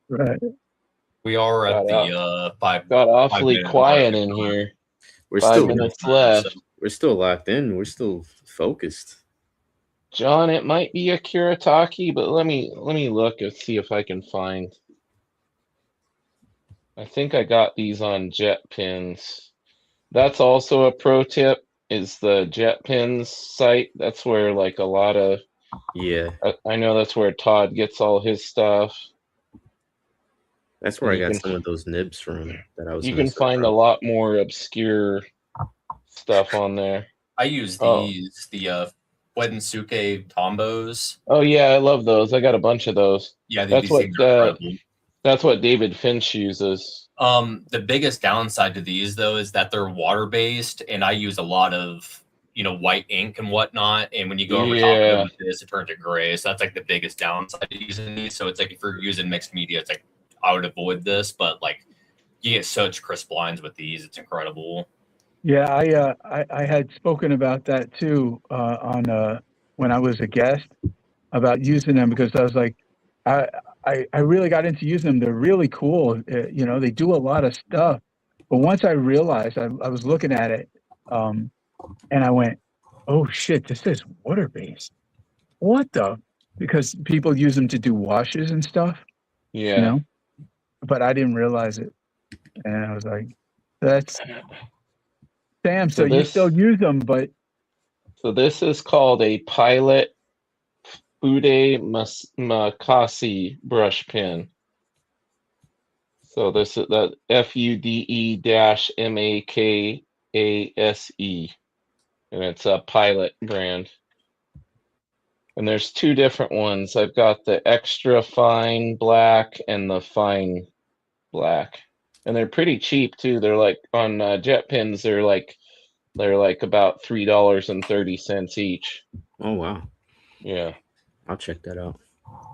Right. We are at Got the five. Got awfully 5 minute quiet mark. in here. We're 5 still minutes left. So we're still locked in. We're still focused. John, it might be a Kuretake, but let me look and see if I can find. I think I got these on Jet Pins. That's also a pro tip, is the Jet Pins site. That's where like a lot of, Yeah, I know that's where Todd gets all his stuff. that's where I You got can- some of those nibs from that I was. You can messing find a around. lot more obscure stuff on there. I use Oh. these, the Wedensuke Tombos. Oh yeah, I love those. I got a bunch of those. Yeah, That's these what things are incredible. That's what David Finch uses. The biggest downside to these though is that they're water based, and I use a lot of white ink and whatnot. And when you go over top of them with this, it turns to gray. So that's like the biggest downside to using these. So it's like if you're using mixed media, it's like I would avoid this, but like you get such crisp lines with these. It's incredible. Yeah, I had spoken about that too on when I was a guest about using them because I was like, I really got into using them. They're really cool. They do a lot of stuff. But once I realized, I was looking at it, and I went, "Oh shit, this is water based. What the?" Because people use them to do washes and stuff. Yeah. But I didn't realize it, and I was like, "That's." Damn, so you still use them, but... So this is called a Pilot Fude Makasi brush pen. So this is the FUDE-MAKASE, and it's a Pilot brand. And there's two different ones. I've got the extra fine black and the fine black. And they're pretty cheap too. They're like on Jet Pins. They're like about $3.30 each. Oh wow! Yeah, I'll check that out.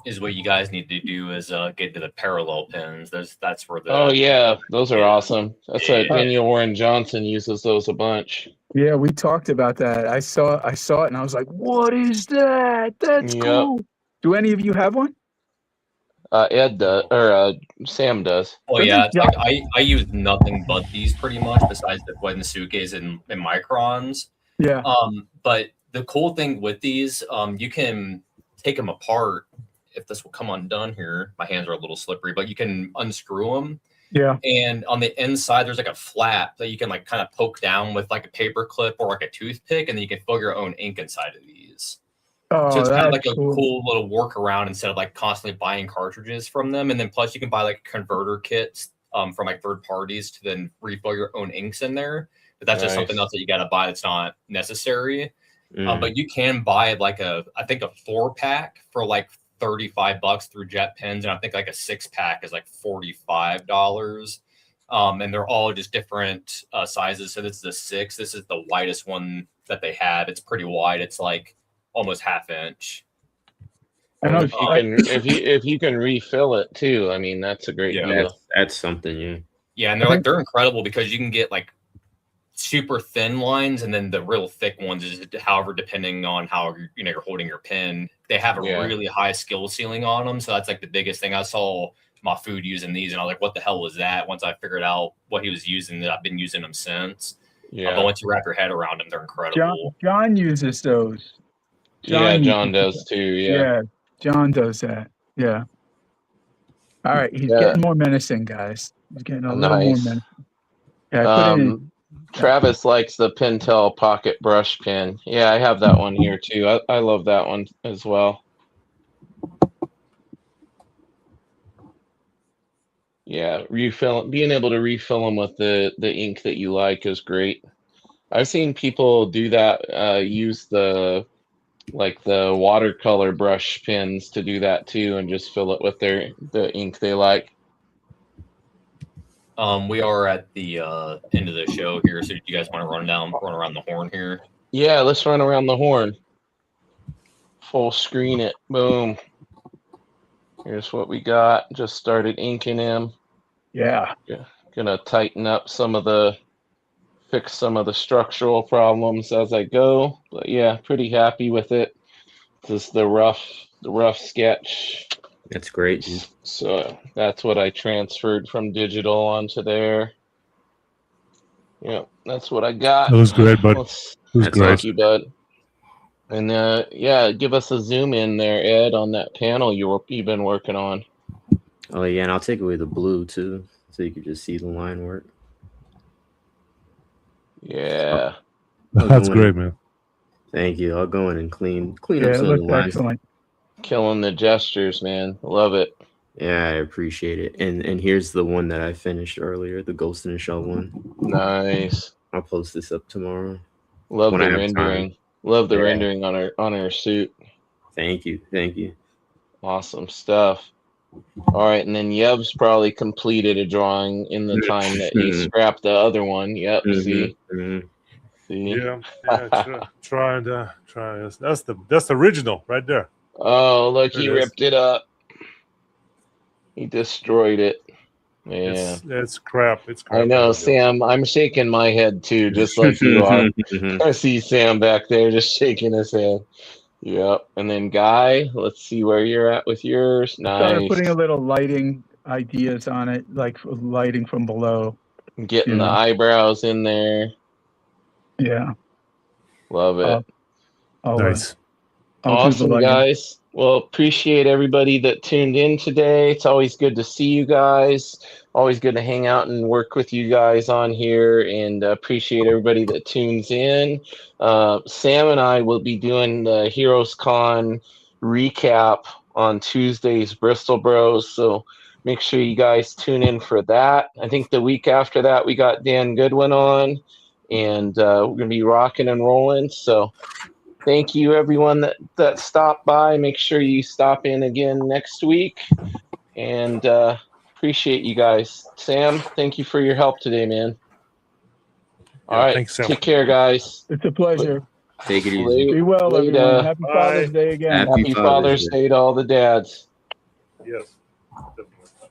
Is what you guys need to do is get to the parallel pins. That's where the oh yeah, those are awesome. That's what Daniel Warren Johnson uses those a bunch. Yeah, we talked about that. I saw it and I was like, "What is that? That's cool." Do any of you have one? Ed does, or Sam does. Oh yeah, it's like I use nothing but these pretty much, besides the Wedensuke's and microns. Yeah. But the cool thing with these, you can take them apart. If this will come undone here, my hands are a little slippery, but you can unscrew them. Yeah. And on the inside, there's like a flap that you can like kind of poke down with like a paper clip or like a toothpick, and then you can fill your own ink inside of these. Oh, so it's kind of like a cool little workaround instead of like constantly buying cartridges from them. And then plus you can buy like converter kits from like third parties to then refill your own inks in there. But that's just something else that you got to buy that's not necessary. But you can buy like I think a 4-pack for like $35 through Jet Pins, and I think like a 6-pack is like $45. And they're all just different sizes. So this is a 6. This is the widest one that they have. It's pretty wide. It's like almost 1/2 inch. If you can refill it too, I mean that's a great deal. That's something, yeah. Yeah, and they're incredible because you can get like super thin lines and then the real thick ones is however depending on how you're holding your pen. They have a really high skill ceiling on them, so that's like the biggest thing. I saw my food using these and I was like, what the hell was that? Once I figured out what he was using, that I've been using them since. But once you wrap your head around them, they're incredible. John uses those. John does too. Yeah, John does that. Yeah. All right, he's getting more menacing, guys. He's getting a little more menacing. Yeah, Travis likes the Pentel Pocket Brush Pen. Yeah, I have that one here too. I love that one as well. Yeah, being able to refill them with the ink that you like is great. I've seen people do that, use the watercolor brush pens to do that too, and just fill it with the ink they like. We are at the end of the show here, so do you guys want to run around the horn here? Yeah, let's run around the horn. Full screen it. Boom. Here's what we got. Just started inking him. Yeah. Gonna tighten up fix some of the structural problems as I go. But yeah, pretty happy with it. This is the rough sketch. That's great, dude. So that's what I transferred from digital onto there. Yeah, that's what I got. That was great, bud. It was That's great. Thank you, bud. And yeah, give us a zoom in there, Ed, on that panel you've been working on. Oh yeah, and I'll take away the blue too, so you can just see the line work. Yeah. That's great, man. Thank you. I'll go in and clean Yeah, up it some of the looks lines. excellent. Killing the gestures, man. Love it. Yeah, I appreciate it. And here's the one that I finished earlier, the Ghost in the Shell one. Nice. I'll post this up tomorrow. Love when the I have rendering. time. Love the Yeah. rendering on her suit. Thank you. Awesome stuff. All right, and then Yev's probably completed a drawing in the time that he scrapped the other one. Yep. See. Yeah. Try. That's the original right there. Oh, look, There he it is. ripped it up. He destroyed it. Yeah. It's crap. It's crap. I know, Sam. I'm shaking my head too, just like you are. I see Sam back there just shaking his head. Yep. And then Guy, let's see where you're at with yours. Started Nice. putting a little lighting ideas on it, like lighting from below. Getting the eyebrows in there. Yeah. Love it. Nice. Awesome, guys. Well, appreciate everybody that tuned in today. It's always good to see you guys. Always good to hang out and work with you guys on here, and appreciate everybody that tunes in. Sam and I will be doing the Heroes Con recap on Tuesday's Bristol Bros, so make sure you guys tune in for that. I think the week after that, we got Dan Goodwin on, and we're going to be rocking and rolling, so thank you, everyone that stopped by. Make sure you stop in again next week. And appreciate you guys. Sam, thank you for your help today, man. All right. Thanks, Sam. Take care, guys. It's a pleasure. Take it easy. Be well, everyone. Happy Father's Day again. Happy Father's Day to all the dads. Yes. Definitely.